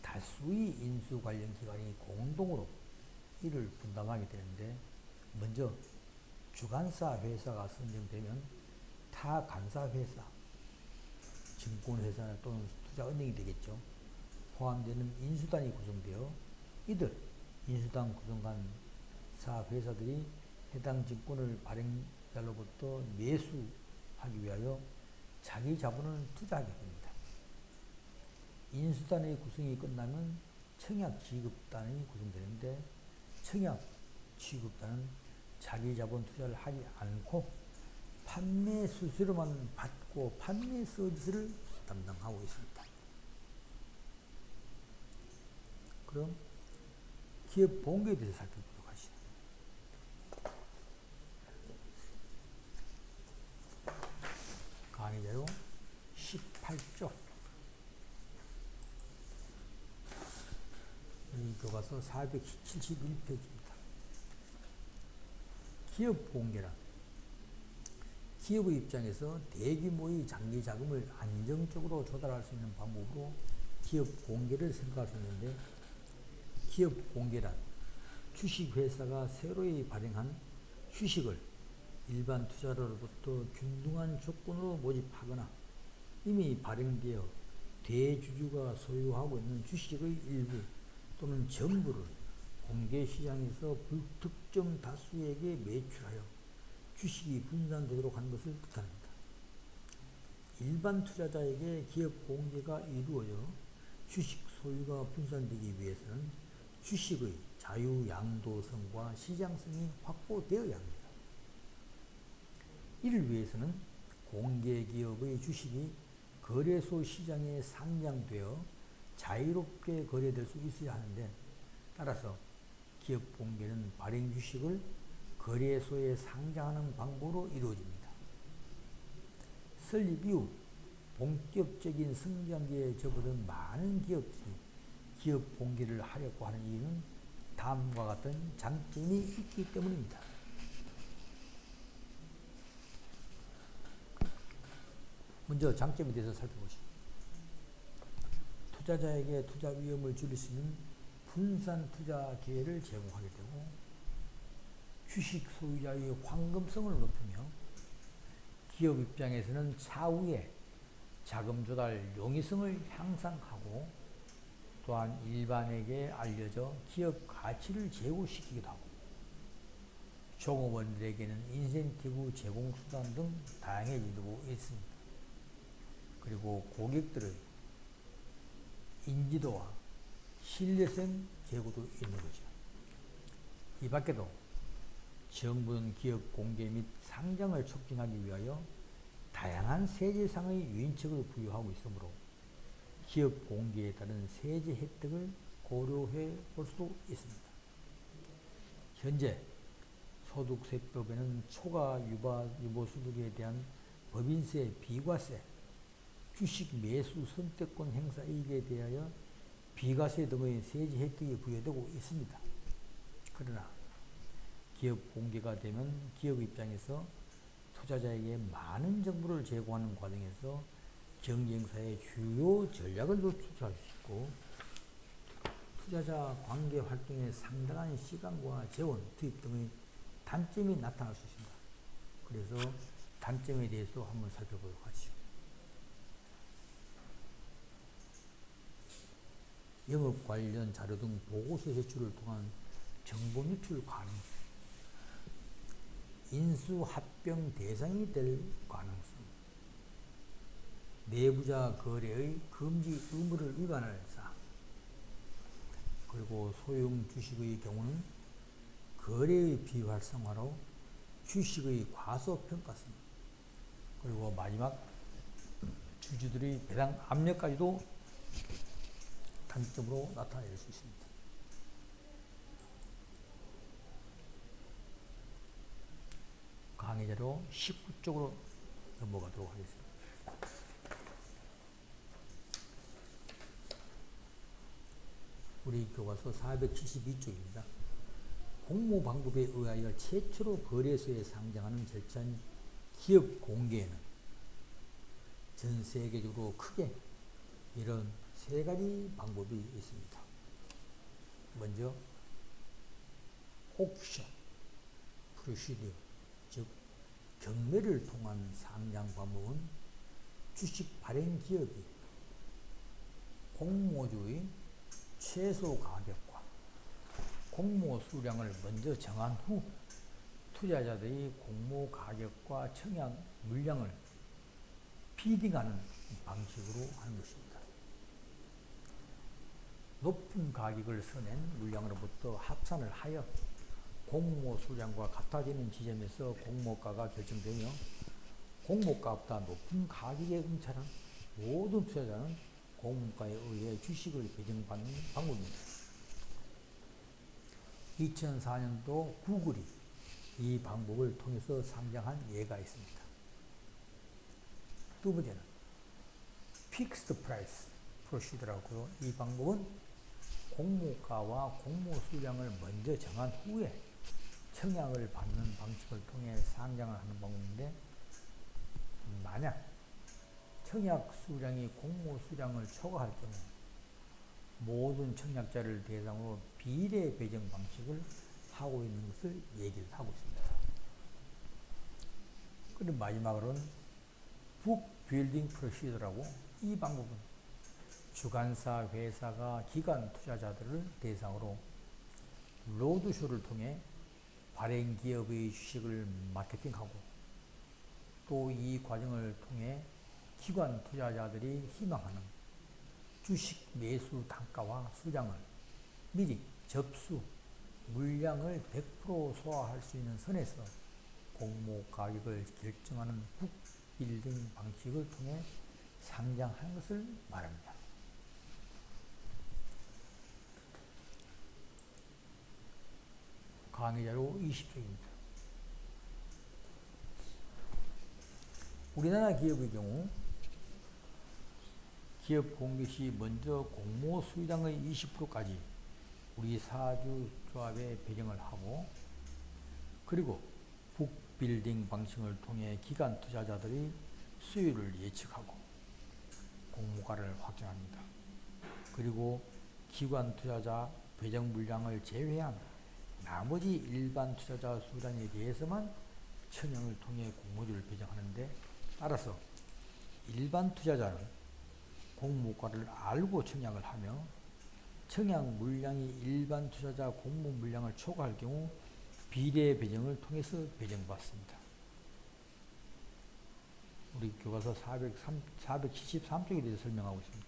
다수의 인수 관련 기관이 공동으로 이를 분담하게 되는데 먼저 주관사 회사가 선정되면 타 간사 회사, 증권회사 또는 투자은행이 되겠죠. 포함되는 인수단이 구성되어 이들 인수단 구성간사 회사들이 해당 증권을 발행자로부터 매수하기 위하여 자기 자본을 투자하게 됩니다. 인수단의 구성이 끝나면 청약 취급단이 구성되는데 청약 취급단은 자기 자본 투자를 하지 않고 판매 수수료만 받고 판매 서비스를 담당하고 있습니다. 그럼 기업 공개에 대해서 살펴보도록 하시죠. 강의 자료 18쪽 이 교과서 471페이지입니다. 기업 공개란 기업의 입장에서 대규모의 장기 자금을 안정적으로 조달할 수 있는 방법으로 기업 공개를 생각할 수 있는데 기업 공개란 주식회사가 새로이 발행한 주식을 일반 투자자로부터 균등한 조건으로 모집하거나 이미 발행되어 대주주가 소유하고 있는 주식의 일부 또는 전부를 공개시장에서 불특정 다수에게 매출하여 주식이 분산되도록 하는 것을 뜻합니다. 일반 투자자에게 기업 공개가 이루어져 주식 소유가 분산되기 위해서는 주식의 자유양도성과 시장성이 확보되어야 합니다. 이를 위해서는 공개기업의 주식이 거래소 시장에 상장되어 자유롭게 거래될 수 있어야 하는데 따라서 기업 공개는 발행 주식을 거래소에 상장하는 방법으로 이루어집니다. 설립 이후 본격적인 성장기에 접어든 많은 기업들이 기업 공개를 하려고 하는 이유는 다음과 같은 장점이 있기 때문입니다. 먼저 장점에 대해서 살펴보시죠. 투자자에게 투자 위험을 줄일 수 있는 분산 투자 기회를 제공하게 되고 주식 소유자의 황금성을 높이며 기업 입장에서는 차후에 자금 조달 용이성을 향상하고 또한 일반에게 알려져 기업 가치를 제고시키기도 하고 종업원들에게는 인센티브 제공 수단 등 다양해지고 있습니다. 그리고 고객들의 인지도와 신뢰성 제고도 있는 거죠. 이 밖에도 정부는 기업 공개 및 상장을 촉진하기 위하여 다양한 세제상의 유인책을 부여하고 있으므로 기업 공개에 따른 세제 혜택을 고려해 볼 수도 있습니다. 현재 소득세법에는 초과 유보소득에 대한 법인세, 비과세, 주식 매수 선택권 행사 이익에 대하여 비과세 등의 세제 혜택이 부여되고 있습니다. 그러나 기업 공개가 되면 기업 입장에서 투자자에게 많은 정보를 제공하는 과정에서 경쟁사의 주요 전략을 노출할 수 있고 투자자 관계 활동에 상당한 시간과 재원, 투입 등의 단점이 나타날 수 있습니다. 그래서 단점에 대해서 한번 살펴보도록 하죠. 영업 관련 자료 등 보고서 제출을 통한 정보 유출 가능성, 인수 합병 대상이 될 가능성, 내부자 거래의 금지 의무를 위반할 사항, 그리고 소형 주식의 경우는 거래의 비활성화로 주식의 과소평가성, 그리고 마지막 주주들의 배당 압력까지도 단점으로 나타낼 수 있습니다. 강의 자료 19쪽으로 넘어가도록 하겠습니다. 우리 교과서 472쪽입니다. 공모 방법에 의하여 최초로 거래소에 상장하는 절차인 기업 공개에는 전 세계적으로 크게 이런 세 가지 방법이 있습니다. 먼저 옥션 프로시디어, 즉 경매를 통한 상장 방법은 주식 발행 기업이 공모주의 최소 가격과 공모 수량을 먼저 정한 후 투자자들이 공모 가격과 청약 물량을 비딩하는 방식으로 하는 것입니다. 높은 가격을 써낸 물량으로부터 합산을 하여 공모 수량과 같아지는 지점에서 공모가가 결정되며 공모가보다 높은 가격에 응찰한 모든 투자자는 공모가에 의해 주식을 배정받는 방법입니다. 2004년도 구글이 이 방법을 통해서 상장한 예가 있습니다. 두 번째는 픽스드 프라이스 프로시더라고요. 이 방법은 공모가와 공모 수량을 먼저 정한 후에 청약을 받는 방식을 통해 상장을 하는 방법인데, 만약 청약 수량이 공모 수량을 초과할 경우 모든 청약자를 대상으로 비례 배정 방식을 하고 있는 것을 얘기를 하고 있습니다. 그리고 마지막으로는 북 빌딩 프로시더라고, 이 방법은 주관사 회사가 기관 투자자들을 대상으로 로드쇼를 통해 발행 기업의 주식을 마케팅하고 또 이 과정을 통해 기관 투자자들이 희망하는 주식 매수 단가와 수량을 미리 접수, 물량을 100% 소화할 수 있는 선에서 공모 가격을 결정하는 북빌딩 방식을 통해 상장하는 것을 말합니다. 강의자료 20쪽입니다. 우리나라 기업의 경우 기업 공개 시 먼저 공모 수량의 20%까지 우리 사주 조합에 배정을 하고, 그리고 북빌딩 방식을 통해 기관 투자자들이 수요를 예측하고 공모가를 확정합니다. 그리고 기관 투자자 배정 물량을 제외한 나머지 일반 투자자 수량에 대해서만 청약을 통해 공모주를 배정하는데, 따라서 일반 투자자는 공모가를 알고 청약을 하며 청약 물량이 일반 투자자 공모 물량을 초과할 경우 비례 배정을 통해서 배정받습니다. 우리 교과서 473쪽에 대해서 설명하고 있습니다.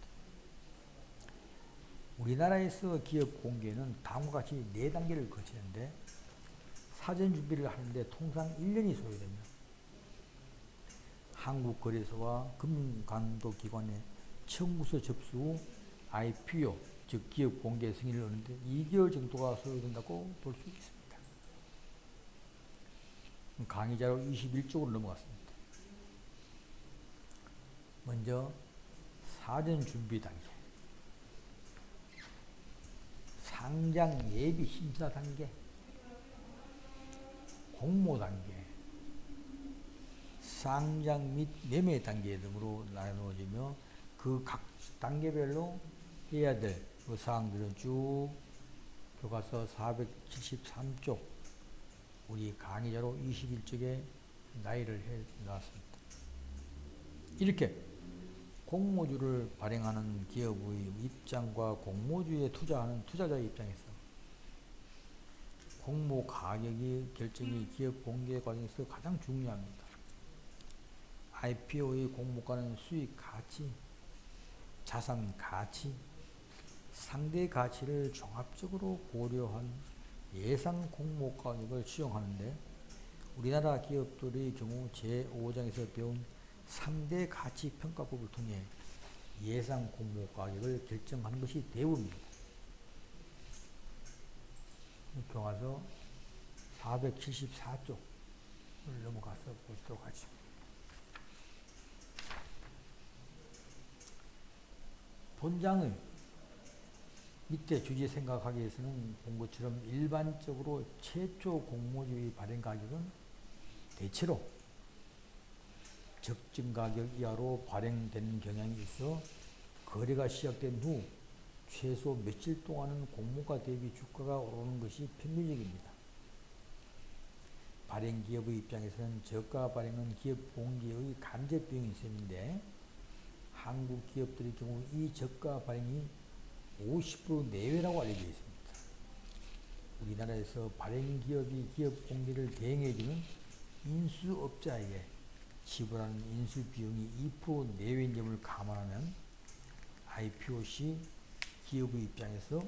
우리나라에서 기업 공개는 다음과 같이 4단계를 거치는데, 사전 준비를 하는데 통상 1년이 소요됩니다. 한국거래소와 금융감독기관에 청구서 접수 후 IPO, 즉 기업 공개 승인을 얻는데 2개월 정도가 소요된다고 볼 수 있습니다. 강의자로 21쪽으로 넘어갔습니다. 먼저 사전 준비 단계, 상장 예비 심사 단계, 공모 단계, 상장 및 매매 단계 등으로 나누어지며 그 각 단계별로 해야 될 그 사항들은 쭉 교과서 473쪽 우리 강의자로 21쪽에 나열을 해 놨습니다. 이렇게 공모주를 발행하는 기업의 입장과 공모주에 투자하는 투자자의 입장에서 공모 가격의 결정이 기업 공개 과정에서 가장 중요합니다. IPO의 공모가는 수익 가치, 자산 가치, 상대 가치를 종합적으로 고려한 예상 공모 가격을 수정하는데 우리나라 기업들의 경우 제5장에서 배운 3대 가치 평가법을 통해 예상 공모 가격을 결정하는 것이 대부분입니다. 교과서 474쪽을 넘어가서 보도록 하죠. 본장의 밑에 주제 생각하기 위해서는 본 것처럼 일반적으로 최초 공모주의 발행 가격은 대체로 적정 가격 이하로 발행되는 경향이 있어 거래가 시작된 후 최소 며칠 동안은 공모가 대비 주가가 오르는 것이 평균적입니다. 발행 기업의 입장에서는 저가 발행은 기업 공개의 간접 비용이 있었는데 한국 기업들의 경우 이 저가 발행이 50% 내외라고 알려져 있습니다. 우리나라에서 발행 기업이 기업 공개를 대행해주는 인수업자에게 지불하는 인수 비용이 2% 내외인 점을 감안하면 IPO 시 기업의 입장에서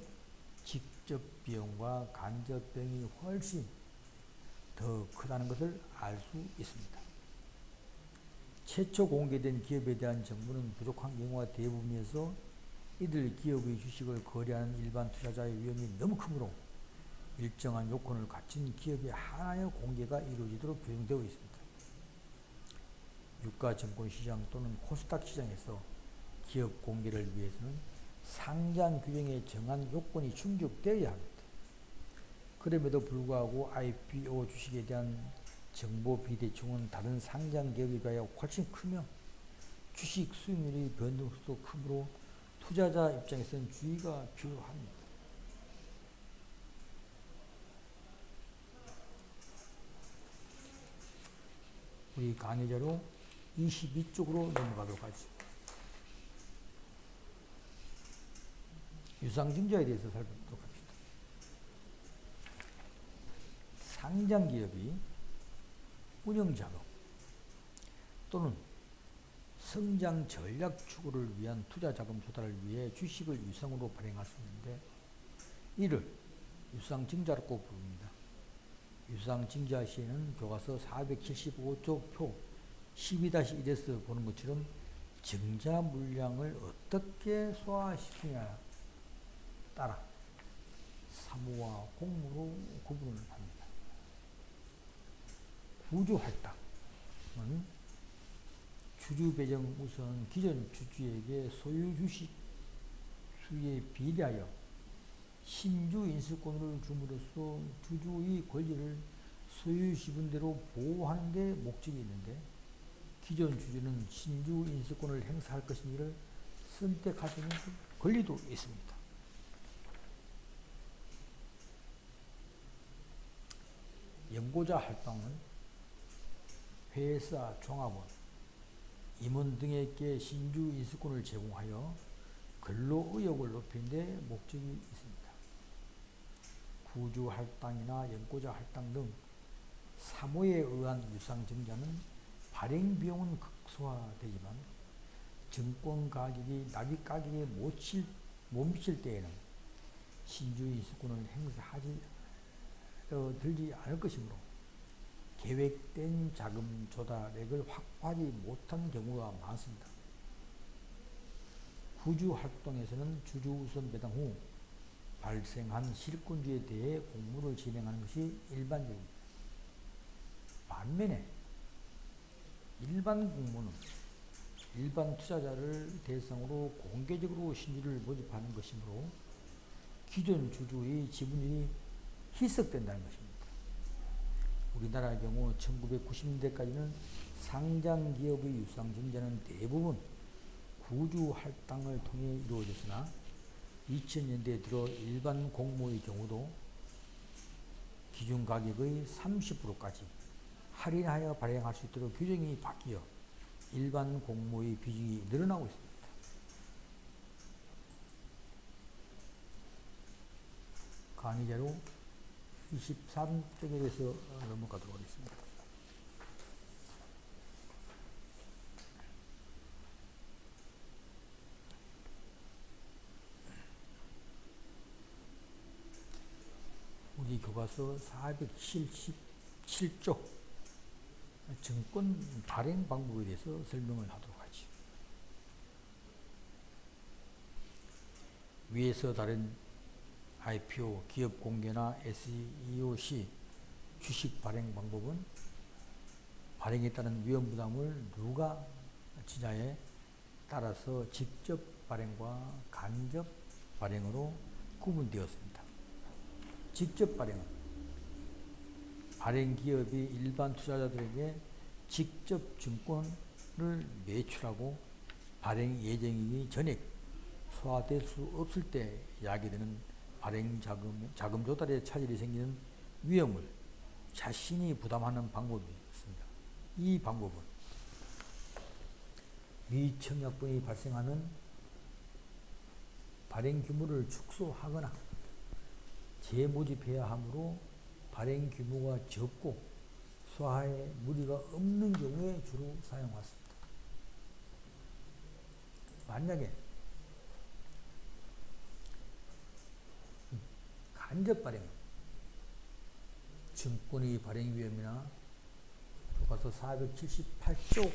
직접 비용과 간접 비용이 훨씬 더 크다는 것을 알 수 있습니다. 최초 공개된 기업에 대한 정보는 부족한 경우가 대부분이어서 이들 기업의 주식을 거래하는 일반 투자자의 위험이 너무 크므로 일정한 요건을 갖춘 기업의 하나의 공개가 이루어지도록 규정되어 있습니다. 유가증권시장 또는 코스닥 시장에서 기업 공개를 위해서는 상장 규정에 정한 요건이 충족되어야 합니다. 그럼에도 불구하고 IPO 주식에 대한 정보 비대칭은 다른 상장 기업에 비하여 훨씬 크며 주식 수익률의 변동수도 크므로 투자자 입장에서는 주의가 필요합니다. 우리 강의자로 22쪽으로 넘어가도록 하죠. 유상증자에 대해서 살펴보도록 합시다. 상장기업이 운영자금 또는 성장 전략 추구를 위한 투자자금 조달을 위해 주식을 유상으로 발행할 수 있는데 이를 유상증자라고 부릅니다. 유상증자 시에는 교과서 475쪽 표 12-1에서 보는 것처럼 증자 물량을 어떻게 소화시키냐에 따라 사무와 공무로 구분을 합니다. 구주할당은 주주 배정 우선 기존 주주에게 소유 주식 수에 비례하여 신주 인수권을 줌으로써 주주의 권리를 소유 지분대로 보호하는 데 목적이 있는데 기존 주주는 신주 인수권을 행사할 것인지를 선택할 수 있는 권리도 있습니다. 연고자 할당은 회사, 종합원, 임원 등에게 신주 인수권을 제공하여 근로 의욕을 높이는 데 목적이 있습니다. 구주 할당이나 연고자 할당 등 사모에 의한 유상증자는 발행 비용은 극소화되지만 증권 가격이 납입 가격에 못 미칠 때에는 신주 인수권을 행사하지 들지 않을 것이므로 계획된 자금 조달액을 확보하지 못한 경우가 많습니다. 구주 활동에서는 주주 우선 배당 후 발생한 실권주에 대해 공모를 진행하는 것이 일반적입니다. 반면에 일반 공모는 일반 투자자를 대상으로 공개적으로 신주를 모집하는 것이므로 기존 주주의 지분율이 희석된다는 것입니다. 우리나라의 경우 1990년대까지는 상장기업의 유상증자는 대부분 구주 할당을 통해 이루어졌으나 2000년대에 들어 일반 공모의 경우도 기준 가격의 30%까지 할인하여 발행할 수 있도록 규정이 바뀌어 일반 공모의 비중이 늘어나고 있습니다. 강의자료 23쪽에 대해서 넘어가도록 하겠습니다. 우리 교과서 477쪽 증권 발행 방법에 대해서 설명을 하도록 하죠. 위에서 다른 IPO, 기업 공개나 SEOC 주식 발행 방법은 발행에 따른 위험 부담을 누가 지냐에 따라서 직접 발행과 간접 발행으로 구분되었습니다. 직접 발행은 발행 기업이 일반 투자자들에게 직접 증권을 매출하고 발행 예정이기 전에 소화될 수 없을 때 야기되는 발행 자금 조달에 차질이 생기는 위험을 자신이 부담하는 방법이 있습니다. 이 방법은 미청약분이 발생하면 발행 규모를 축소하거나 재모집해야 하므로 발행 규모가 적고 소화에 무리가 없는 경우에 주로 사용했습니다. 만약에 간접 발행, 증권의 발행 위험이나 교과서 478쪽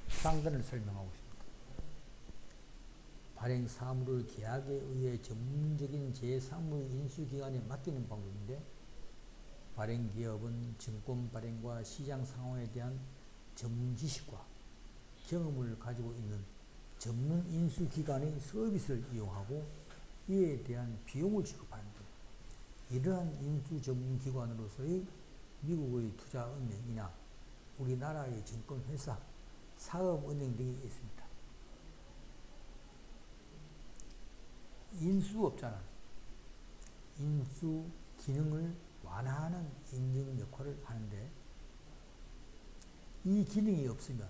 상단을 설명하고 있습니다. 발행 사무를 계약에 의해 전문적인 제3의 인수기관에 맡기는 방법인데 발행 기업은 증권 발행과 시장 상황에 대한 전문 지식과 경험을 가지고 있는 전문 인수기관의 서비스를 이용하고 이에 대한 비용을 지급하는 것. 이러한 인수 전문 기관으로서의 미국의 투자은행이나 우리나라의 증권회사, 사업은행 등이 있습니다. 인수업자는 인수 기능을 완화하는 인증 역할을 하는데 이 기능이 없으면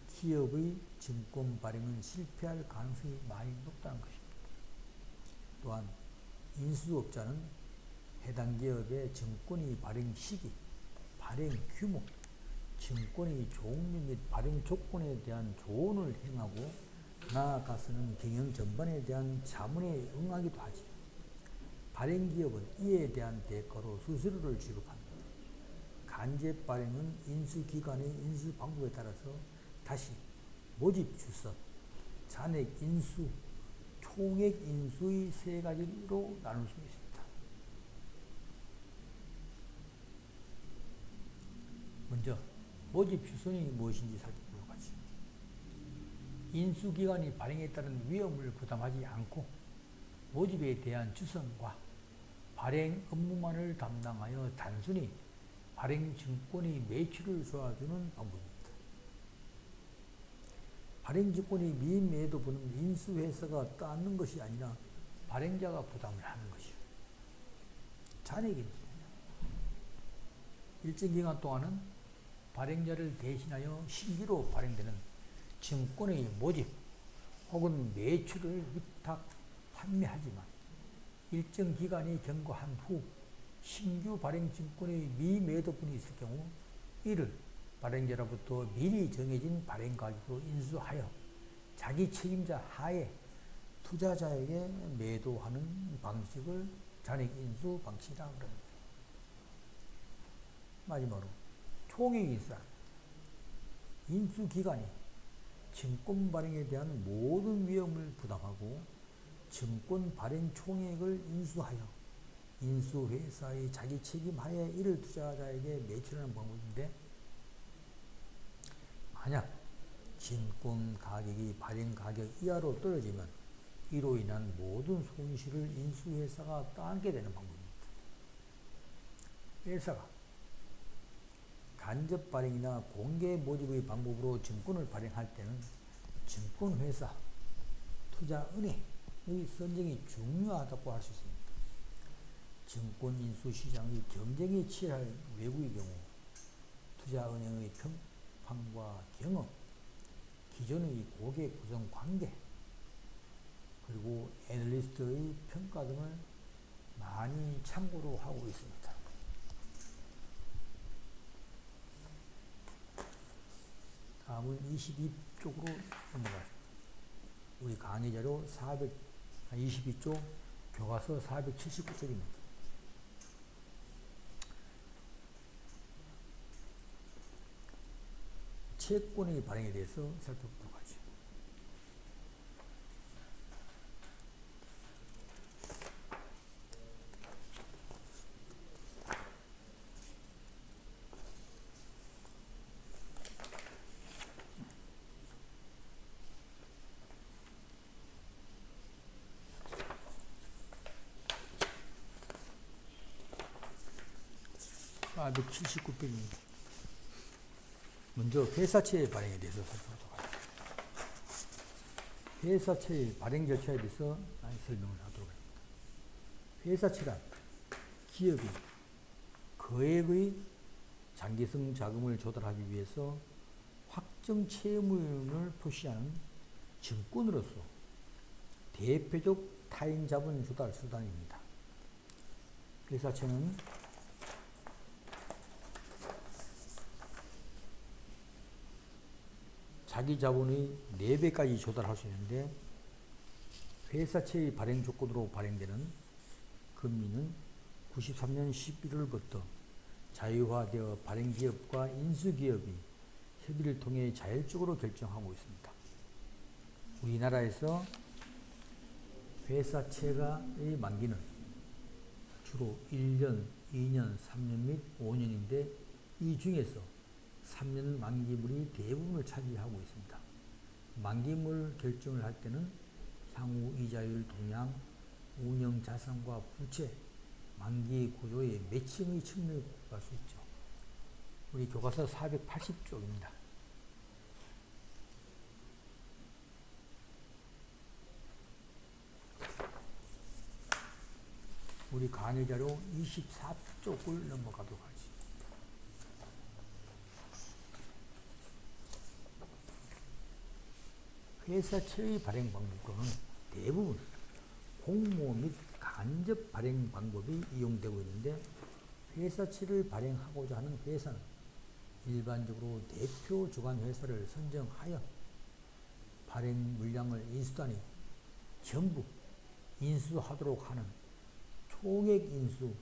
기업의 증권 발행은 실패할 가능성이 많이 높다는 것입니다. 또한 인수업자는 해당 기업의 증권의 발행 시기, 발행 규모, 증권의 종류 및 발행 조건에 대한 조언을 행하고 나아가서는 경영 전반에 대한 자문에 응하기도 하지. 발행 기업은 이에 대한 대가로 수수료를 지급합니다. 간접 발행은 인수기관의 인수 방법에 따라서 다시 모집 주선, 잔액 인수, 총액 인수의 세 가지로 나눌 수 있습니다. 먼저 모집 주선이 무엇인지 살펴보도록 하죠. 인수기관이 발행에 따른 위험을 부담하지 않고 모집에 대한 주선과 발행 업무만을 담당하여 단순히 발행 증권의 매출을 쏘아주는 방법입니다. 발행 증권의 미매도분은 인수회사가 떠안는 것이 아니라 발행자가 부담을 하는 것이요. 잔액입니다. 일정 기간 동안은 발행자를 대신하여 신규로 발행되는 증권의 모집 혹은 매출을 위탁 판매하지만 일정 기간이 경과한 후 신규 발행 증권의 미매도분이 있을 경우 이를 발행자로부터 미리 정해진 발행 가격으로 인수하여 자기 책임자 하에 투자자에게 매도하는 방식을 잔액 인수 방식이라고 합니다. 마지막으로 총액인수란 인수기관이 증권 발행에 대한 모든 위험을 부담하고 증권 발행 총액을 인수하여 인수회사의 자기 책임하에 이를 투자자에게 매출하는 방법인데, 만약 증권 가격이 발행 가격 이하로 떨어지면 이로 인한 모든 손실을 인수회사가 떠안게 되는 방법입니다. 회사가 간접 발행이나 공개 모집의 방법으로 증권을 발행할 때는 증권회사, 투자은행의 선정이 중요하다고 할 수 있습니다. 증권 인수 시장의 경쟁이 치열할 외국의 경우 투자은행의 평판과 경험, 기존의 고객 구성 관계, 그리고 애널리스트의 평가 등을 많이 참고로 하고 있습니다. 다음은 22쪽으로 넘어가겠습니다. 우리 강의 자료 22쪽 교과서 479쪽입니다. 채권의 발행에 대해서 살펴보도록 하죠. 아, 179페이지입니다. 먼저 회사채 발행에 대해서 살펴보도록 하겠습니다. 회사채 발행 절차에 대해서 설명을 하도록 합니다. 회사채란 기업이 거액의 장기성 자금을 조달하기 위해서 확정 채무를 표시하는 증권으로서 대표적 타인 자본 조달 수단입니다. 회사채는 자기 자본의 4배까지 조달할 수 있는데, 회사채의 발행 조건으로 발행되는 금리는 93년 11월부터 자유화되어 발행기업과 인수기업이 협의를 통해 자율적으로 결정하고 있습니다. 우리나라에서 회사채의 만기는 주로 1년, 2년, 3년 및 5년인데 이 중에서 3년 만기물이 대부분을 차지하고 있습니다. 만기물 결정을 할 때는 향후 이자율 동향, 운영 자산과 부채, 만기 구조의 매칭의 측면을 볼 수 있죠. 우리 교과서 480쪽입니다. 우리 강의 자료 24쪽을 넘어가도록 하겠습니다. 회사채의 발행 방법으로는 대부분 공모 및 간접 발행 방법이 이용되고 있는데, 회사채를 발행하고자 하는 회사는 일반적으로 대표 주관 회사를 선정하여 발행 물량을 인수단이 전부 인수하도록 하는 총액 인수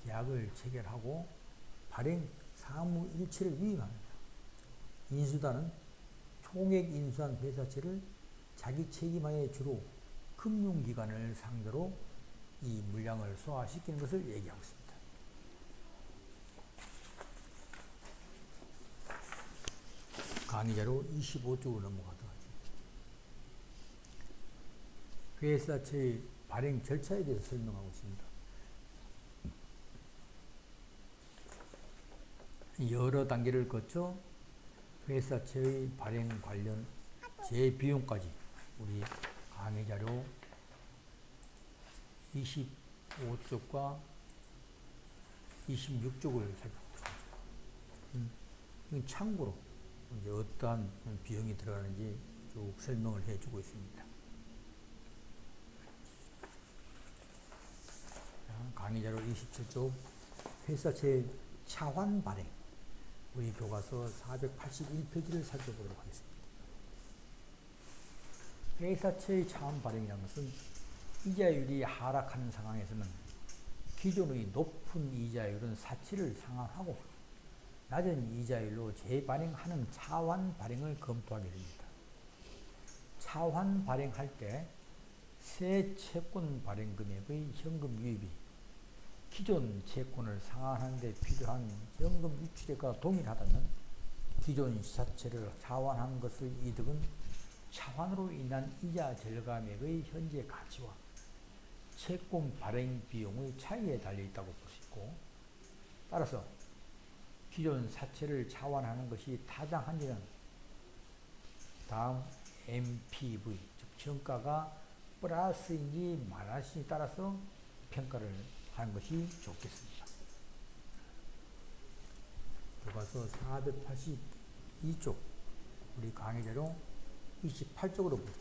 계약을 체결하고 발행 사무 일체를 위임합니다. 인수단은 총액 인수한 회사채를 자기 책임하에 주로 금융기관을 상대로 이 물량을 소화시키는 것을 얘기하고 있습니다. 강의자료 25쪽으로 넘어가도록 하죠. 회사채의 발행 절차에 대해서 설명하고 있습니다. 여러 단계를 거쳐 회사채의 발행 관련 재비용까지 우리 강의 자료 25쪽과 26쪽을 살펴보도록 하죠. 참고로 이제 어떠한 비용이 들어가는지 쭉 설명을 해주고 있습니다. 강의 자료 27쪽 회사채 차환 발행, 우리 교과서 481페이지를 살펴보도록 하겠습니다. 회사채의 차환 발행이라는 것은 이자율이 하락하는 상황에서는 기존의 높은 이자율은 사치를 상환하고 낮은 이자율로 재발행하는 차환 발행을 검토하게 됩니다. 차환 발행할 때 새 채권 발행 금액의 현금 유입이 기존 채권을 상환하는 데 필요한 현금 유출액과 동일하다면 기존 시사채를 차환한 것의 이득은 차환으로 인한 이자 절감액의 현재 가치와 채권 발행 비용의 차이에 달려있다고 볼 수 있고, 따라서 기존 사채를 차환하는 것이 타당한지는 다음 MPV, 즉 정가가 플러스인지 마이너스인지 따라서 평가를 하는 것이 좋겠습니다. 교과서 482쪽 우리 강의 자료 28쪽으로 봅니다.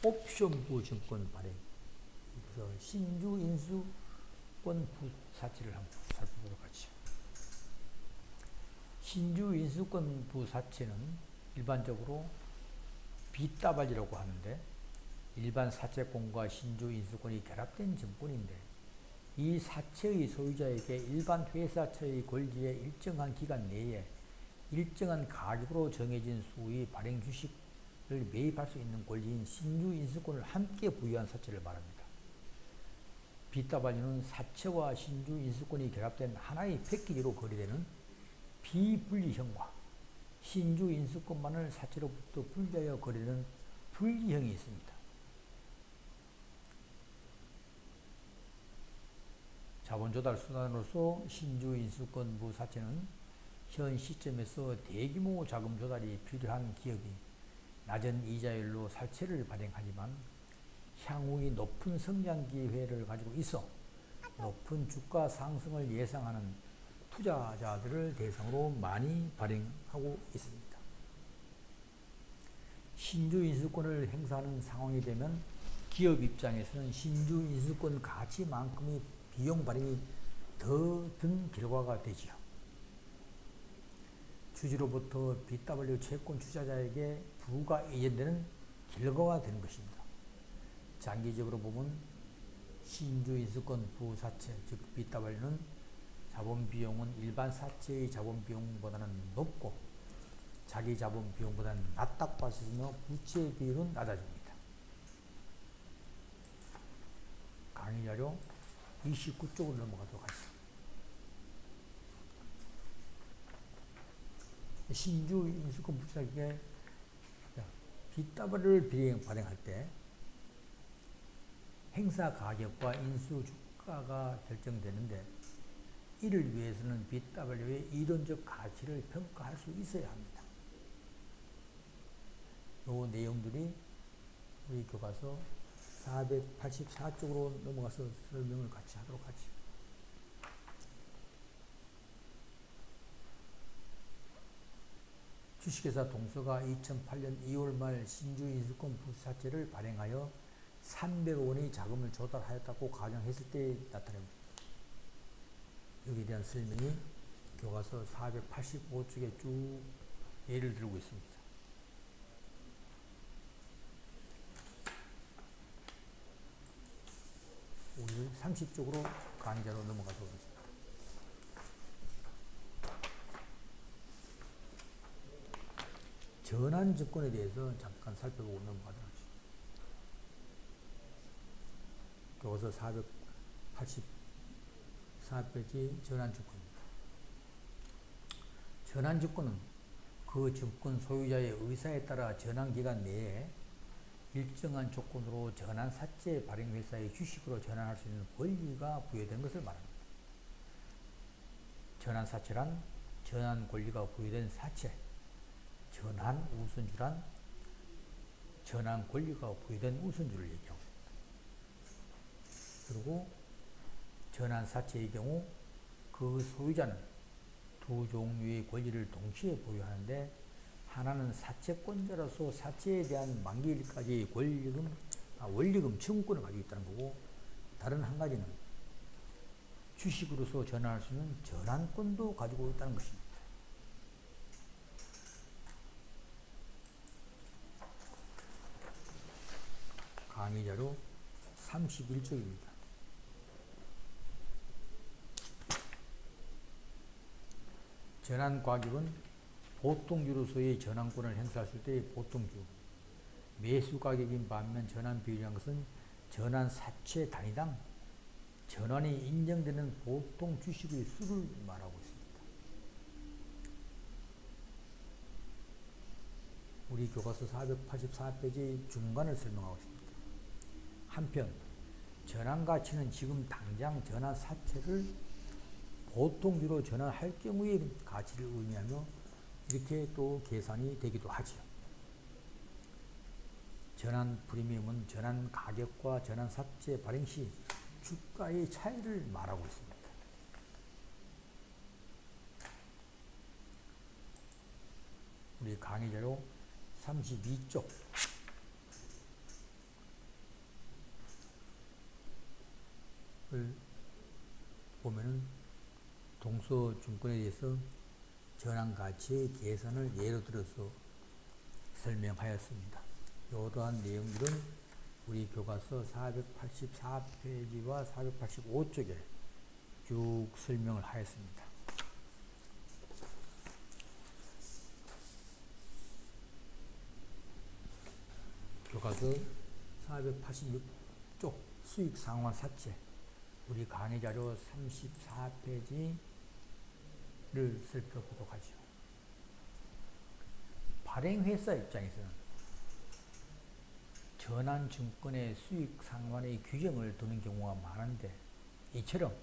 옵션부 증권 발행. 그래서 신주 인수권 부사채를 한번 살펴보도록 하죠. 신주 인수권 부사채는 일반적으로 BW라고 하는데, 일반 사채권과 신주 인수권이 결합된 증권인데, 이 사채의 소유자에게 일반 회사채의 권리의 일정한 기간 내에 일정한 가격으로 정해진 수의 발행 주식을 매입할 수 있는 권리인 신주 인수권을 함께 부여한 사채를 말합니다. BW는 사채와 신주 인수권이 결합된 하나의 패키지로 거래되는 비분리형과 신주 인수권만을 사채로부터 분리하여 거래되는 분리형이 있습니다. 자본 조달 수단으로서 신주 인수권부 사채는 현 시점에서 대규모 자금 조달이 필요한 기업이 낮은 이자율로 사채를 발행하지만 향후의 높은 성장 기회를 가지고 있어 높은 주가 상승을 예상하는 투자자들을 대상으로 많이 발행하고 있습니다. 신주 인수권을 행사하는 상황이 되면 기업 입장에서는 신주 인수권 가치만큼의 비용 발행이 더 든 결과가 되지요. 주주로부터 BW 채권 투자자에게 부가 이전되는 결과가 되는 것입니다. 장기적으로 보면 신주 인수권 부사채, 즉 BW는 자본 비용은 일반 사채의 자본 비용보다는 높고 자기 자본 비용보다는 낮다고 볼 수 있으며 부채 비율은 낮아집니다. 강의 자료 29쪽으로 넘어가도록 하겠습니다. 신주 인수권 부사채에 BW를 발행할 때 행사 가격과 인수 주가가 결정되는데, 이를 위해서는 BW의 이론적 가치를 평가할 수 있어야 합니다. 이 내용들이 우리 교과서 484쪽으로 넘어가서 설명을 같이 하도록 하죠. 주식회사 동서가 2008년 2월 말 신주 인수권 부사채를 발행하여 300억 원의 자금을 조달하였다고 가정했을 때 나타납니다. 여기에 대한 설명이 교과서 485쪽에 쭉 예를 들고 있습니다. 우리 30쪽으로 강의자로 넘어가도록 하겠습니다. 전환증권에 대해서 잠깐 살펴보고 넘어가도록 하죠. 교과서 484페이지 전환증권입니다. 전환증권은 그 증권 소유자의 의사에 따라 전환기간 내에 일정한 조건으로 전환사채 발행회사의 주식으로 전환할 수 있는 권리가 부여된 것을 말합니다. 전환사채란 전환 권리가 부여된 사채, 전환 우선주란 전환 권리가 부여된 우선주를 얘기하고 있습니다. 그리고 전환사채의 경우 그 소유자는 두 종류의 권리를 동시에 보유하는데, 하나는 사채권자로서 사채에 대한 만기일까지 원리금 청구권을 가지고 있다는 거고, 다른 한 가지는 주식으로서 전환할 수 있는 전환권도 가지고 있다는 것입니다. 강의 자료 31쪽입니다. 전환가격은 보통주로서의 전환권을 행사할 때의 보통주, 매수가격인 반면 전환비율이란 것은 전환사채 단위당 전환이 인정되는 보통 주식의 수를 말하고 있습니다. 우리 교과서 484페이지 중간을 설명하고 있습니다. 한편 전환가치는 지금 당장 전환사채를 보통주로 전환할 경우의 가치를 의미하며 이렇게 또 계산이 되기도 하지요. 전환 프리미엄은 전환 가격과 전환 삭제 발행 시 주가의 차이를 말하고 있습니다. 우리 강의 자료 32쪽 을 보면은 동서증권에 대해서 전환 가치의 계산을 예로 들어서 설명하였습니다. 이러한 내용들은 우리 교과서 484페이지와 485쪽에 쭉 설명을 하였습니다. 교과서 486쪽 수익 상환 사채 우리 강의 자료 34페이지를 살펴보도록 하죠. 발행회사 입장에서는 전환증권의 수익 상환의 규정을 두는 경우가 많은데 이처럼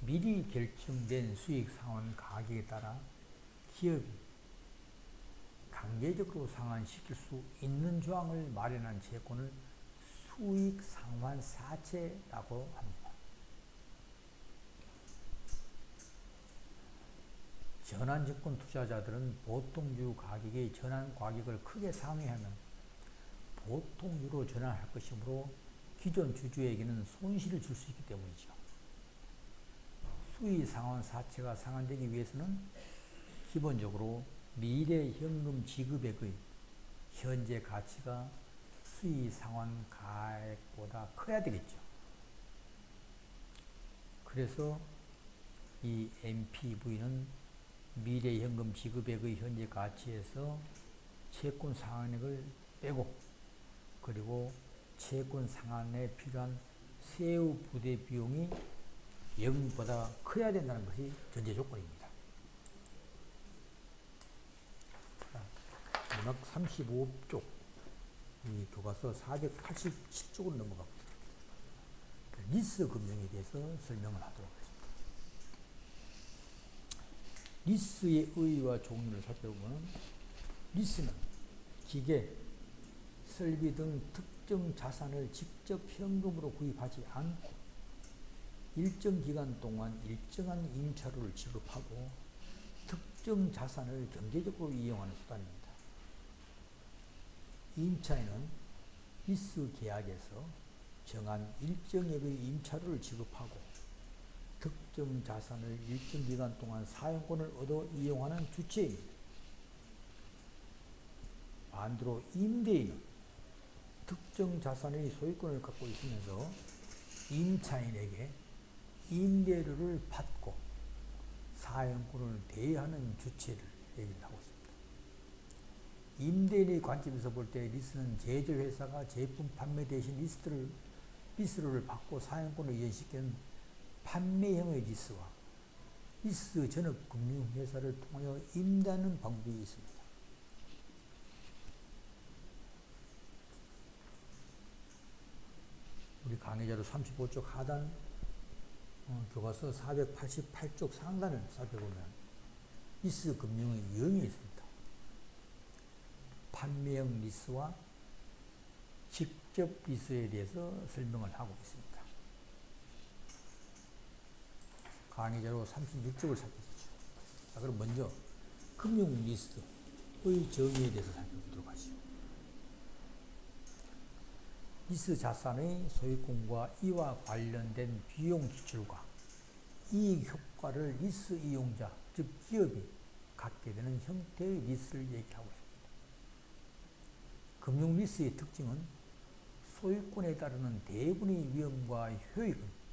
미리 결정된 수익 상환 가격에 따라 기업이 강제적으로 상환시킬 수 있는 조항을 마련한 채권을 수익 상환 사채라고 합니다. 전환증권 투자자들은 보통주 가격의 전환 가격을 크게 상회하면 보통주로 전환할 것이므로 기존 주주에게는 손실을 줄 수 있기 때문이죠. 수익 상환 사채가 상환되기 위해서는 기본적으로 미래 현금 지급액의 현재 가치가 수익 상환 가액보다 커야 되겠죠. 그래서 이 NPV는 미래 현금 지급액의 현재 가치에서 채권 상환액을 빼고 그리고 채권 상환에 필요한 세후 부대 비용이 0보다 커야 된다는 것이 전제 조건입니다. 마지막 35쪽 이 교과서 487쪽으로 넘어갑니다. 리스 금융에 대해서 설명을 하도록 하겠습니다. 리스의 의의와 종류를 살펴보면 리스는 기계, 설비 등 특정 자산을 직접 현금으로 구입하지 않고 일정 기간 동안 일정한 임차료를 지급하고 특정 자산을 경제적으로 이용하는 수단입니다. 임차인은 리스 계약에서 정한 일정액의 임차료를 지급하고 특정 자산을 일정 기간 동안 사용권을 얻어 이용하는 주체입니다. 반대로 임대인은 특정 자산의 소유권을 갖고 있으면서 임차인에게 임대료를 받고 사용권을 대여하는 주체를 얘기하고 있습니다. 임대인의 관점에서 볼 때 리스는 제조회사가 제품 판매 대신 리스를 받고 사용권을 이전시키는 판매형의 리스와 리스 전업 금융회사를 통하여 임대하는 방법이 있습니다. 우리 강의자료 35쪽 하단 교과서 488쪽 상단을 살펴보면 리스 금융의 유형이 있습니다. 판매형 리스와 직접 리스에 대해서 설명을 하고 있습니다. 강의자료 36쪽을 살펴보죠. 자, 그럼 먼저 금융 리스의 정의에 대해서 살펴보도록 하죠. 리스 자산의 소유권과 이와 관련된 비용 지출과 이익 효과를 리스 이용자, 즉 기업이 갖게 되는 형태의 리스를 얘기하고 있습니다. 금융 리스의 특징은 소유권에 따르는 대부분의 위험과 효익은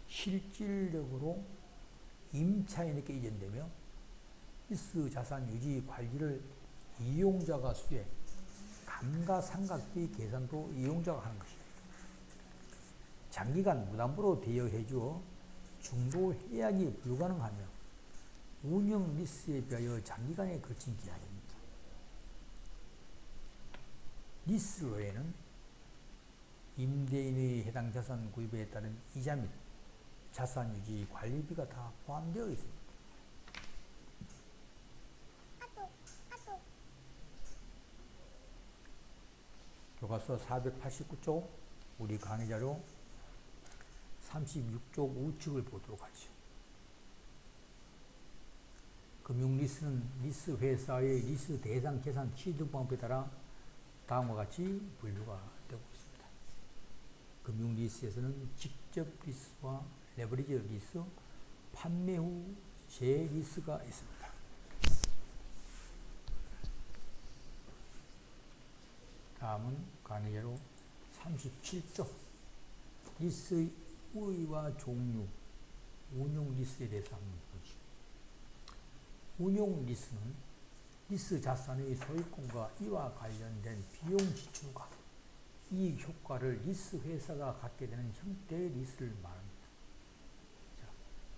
실질적으로 임차인에게 이전되며 리스 자산 유지 관리를 이용자가 수행, 감가상각비 계산도 이용자가 하는 것입니다. 장기간 무담보로 대여해 주어 중도 해약이 불가능하며 운영 리스에 비하여 장기간에 걸친 계약입니다. 리스로에는 임대인의 해당 자산 구입에 따른 이자 및 자산 유지 관리비가 다 포함되어 있습니다. 교과서 489쪽 우리 강의 자료 36쪽 우측을 보도록 하죠. 금융리스는 리스 회사의 리스 대상 계산 취득 방법에 따라 다음과 같이 분류가 되고 있습니다. 금융리스에서는 직접 리스와 레버리지 리스, 판매 후 재리스가 있습니다. 다음은 강의자료 37조 리스의 우의와 종류, 운용 리스에 대해서 한번 보죠. 운용 리스는 리스 자산의 소유권과 이와 관련된 비용 지출과 이익 효과를 리스 회사가 갖게 되는 형태의 리스를 말합니다. 자,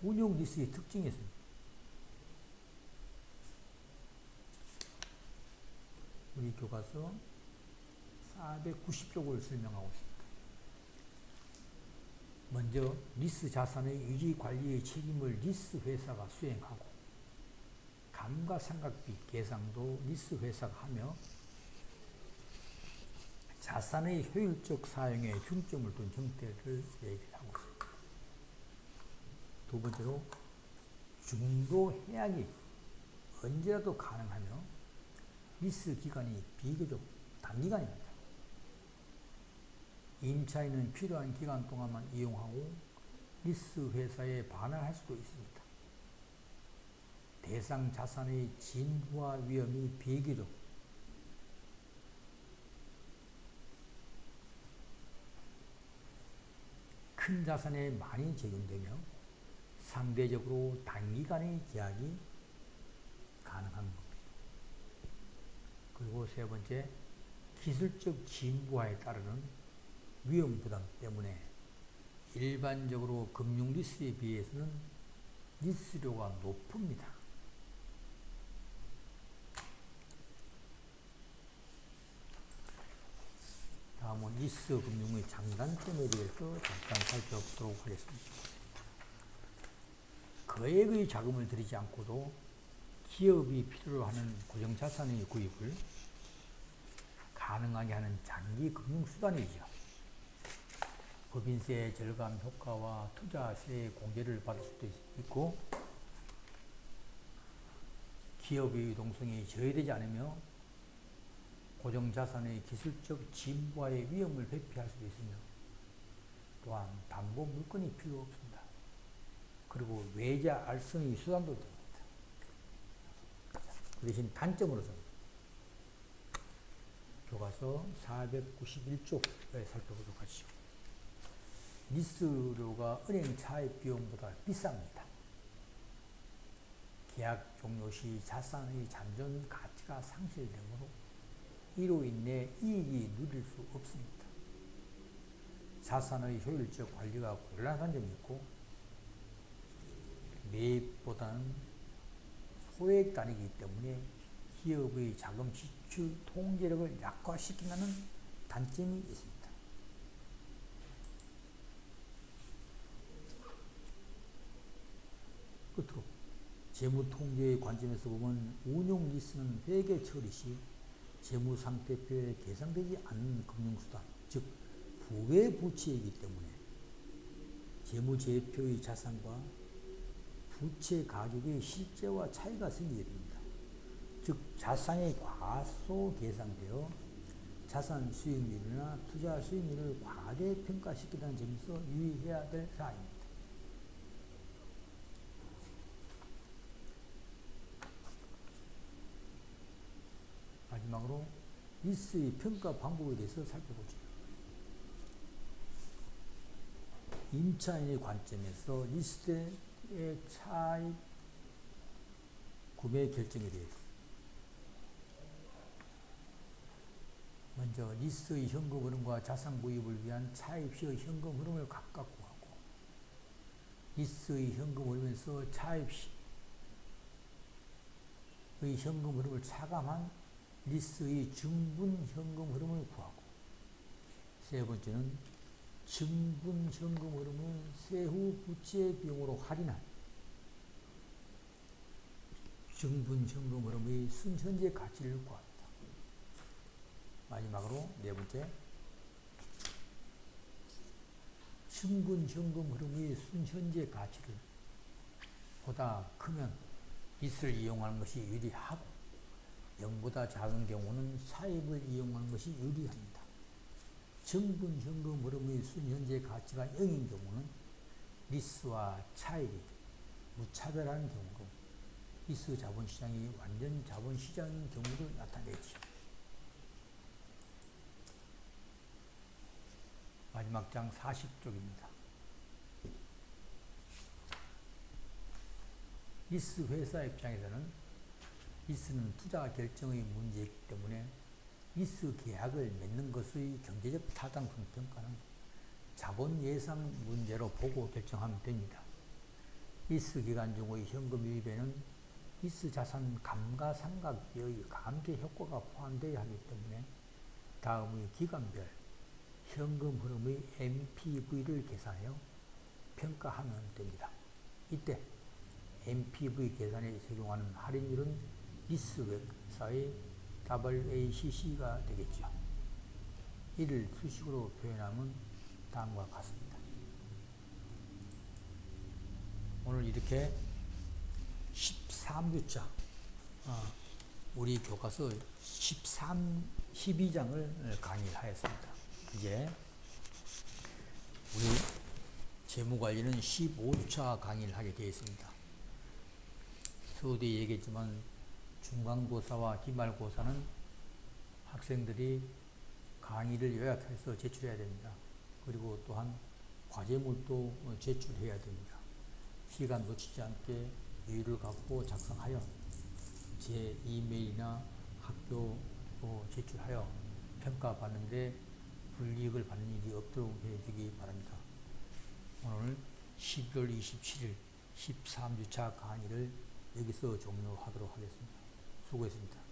운용 리스의 특징이 있습니다. 우리 교과서 490쪽을 설명하고 있습니다. 먼저 리스 자산의 유지 관리의 책임을 리스 회사가 수행하고 감가상각비 계상도 리스 회사가 하며 자산의 효율적 사용에 중점을 둔 형태를 얘기하고 있습니다. 두 번째로 중도 해약이 언제라도 가능하며 리스 기간이 비교적 단기간입니다. 임차인은 필요한 기간 동안만 이용하고 리스 회사에 반환할 수도 있습니다. 대상 자산의 진부와 위험이 비교적 큰 자산에 많이 적용되며 상대적으로 단기간의 계약이 가능한 겁니다. 그리고 세 번째, 기술적 진부화에 따르는 위험 부담 때문에 일반적으로 금융 리스에 비해서는 리스료가 높습니다. 다음은 리스 금융의 장단점에 대해서 잠깐 살펴보도록 하겠습니다. 거액의 자금을 들이지 않고도 기업이 필요로 하는 고정자산의 구입을 가능하게 하는 장기 금융수단이죠. 법인세 절감 효과와 투자세 공제를 받을 수도 있고 기업의 유동성이 저해되지 않으며 고정자산의 기술적 진부화의 위험을 회피할 수도 있으며 또한 담보 물건이 필요 없습니다. 그리고 외자 알선의 수단도 됩니다. 그 대신 단점으로서는 교과서 491쪽에 살펴보도록 하시죠. 리스료가 은행 차입 비용보다 비쌉니다. 계약 종료 시 자산의 잠정 가치가 상실되므로 이로 인해 이익이 누릴 수 없습니다. 자산의 효율적 관리가 곤란한 점이 있고 매입보다는 소액 단위이기 때문에 기업의 자금 지출 통제력을 약화시킨다는 단점이 있습니다. 끝으로 재무통제의 관점에서 보면 운용 리스는 회계 처리 시 재무상태표에 계산되지 않는 금융수단, 즉 부외부채이기 때문에 재무제표의 자산과 부채 가격의 실제와 차이가 생기게 됩니다. 즉 자산이 과소 계산되어 자산 수익률이나 투자 수익률을 과대평가시키는 점에서 유의해야 될 사항입니다. 마지막으로 리스의 평가 방법에 대해서 살펴보죠. 임차인의 관점에서 리스 대 차입 구매 결정에 대해서 먼저 리스의 현금 흐름과 자산 구입을 위한 차입 시의 현금 흐름을 각각 구하고 리스의 현금 흐름에서 차입 시의 현금 흐름을 차감한 리스의 증분 현금 흐름을 구하고 세 번째는 증분 현금 흐름을 세후 부채 비용으로 할인한 증분 현금 흐름의 순현재 가치를 구합니다. 마지막으로 네 번째, 증분 현금 흐름의 순현재 가치를 보다 크면 리스를 이용하는 것이 유리하고 0보다 작은 경우는 차입을 이용하는 것이 유리합니다. 증분 현금 흐름의 순현재 가치가 0인 경우는 리스와 차입이 무차별한 경우로 리스 자본시장이 완전 자본시장인 경우를 나타내죠. 마지막 장 40쪽입니다. 리스 회사 입장에서는 리스는 투자 결정의 문제이기 때문에 리스 계약을 맺는 것의 경제적 타당성 평가는 자본 예상 문제로 보고 결정하면 됩니다. 리스 기간 중의 현금 유입에는 리스 자산 감가상각비의 감계 효과가 포함되어야 하기 때문에 다음의 기간별 현금 흐름의 NPV를 계산하여 평가하면 됩니다. 이때 NPV 계산에 적용하는 할인율은 리스 회사의 WACC가 되겠죠. 이를 수식으로 표현하면 다음과 같습니다. 오늘 이렇게 13주차 우리 교과서 12장을 강의를 하였습니다. 이제 우리 재무관리는 15주차 강의를 하게 되어 있습니다. 서두에 얘기했지만 중간고사와 기말고사는 학생들이 강의를 요약해서 제출해야 됩니다. 그리고 또한 과제물도 제출해야 됩니다. 시간 놓치지 않게 여유를 갖고 작성하여 제 이메일이나 학교 제출하여 평가받는데 불이익을 받는 일이 없도록 해주기 바랍니다. 오늘 12월 27일 13주차 강의를 여기서 종료하도록 하겠습니다. 수고했습니다.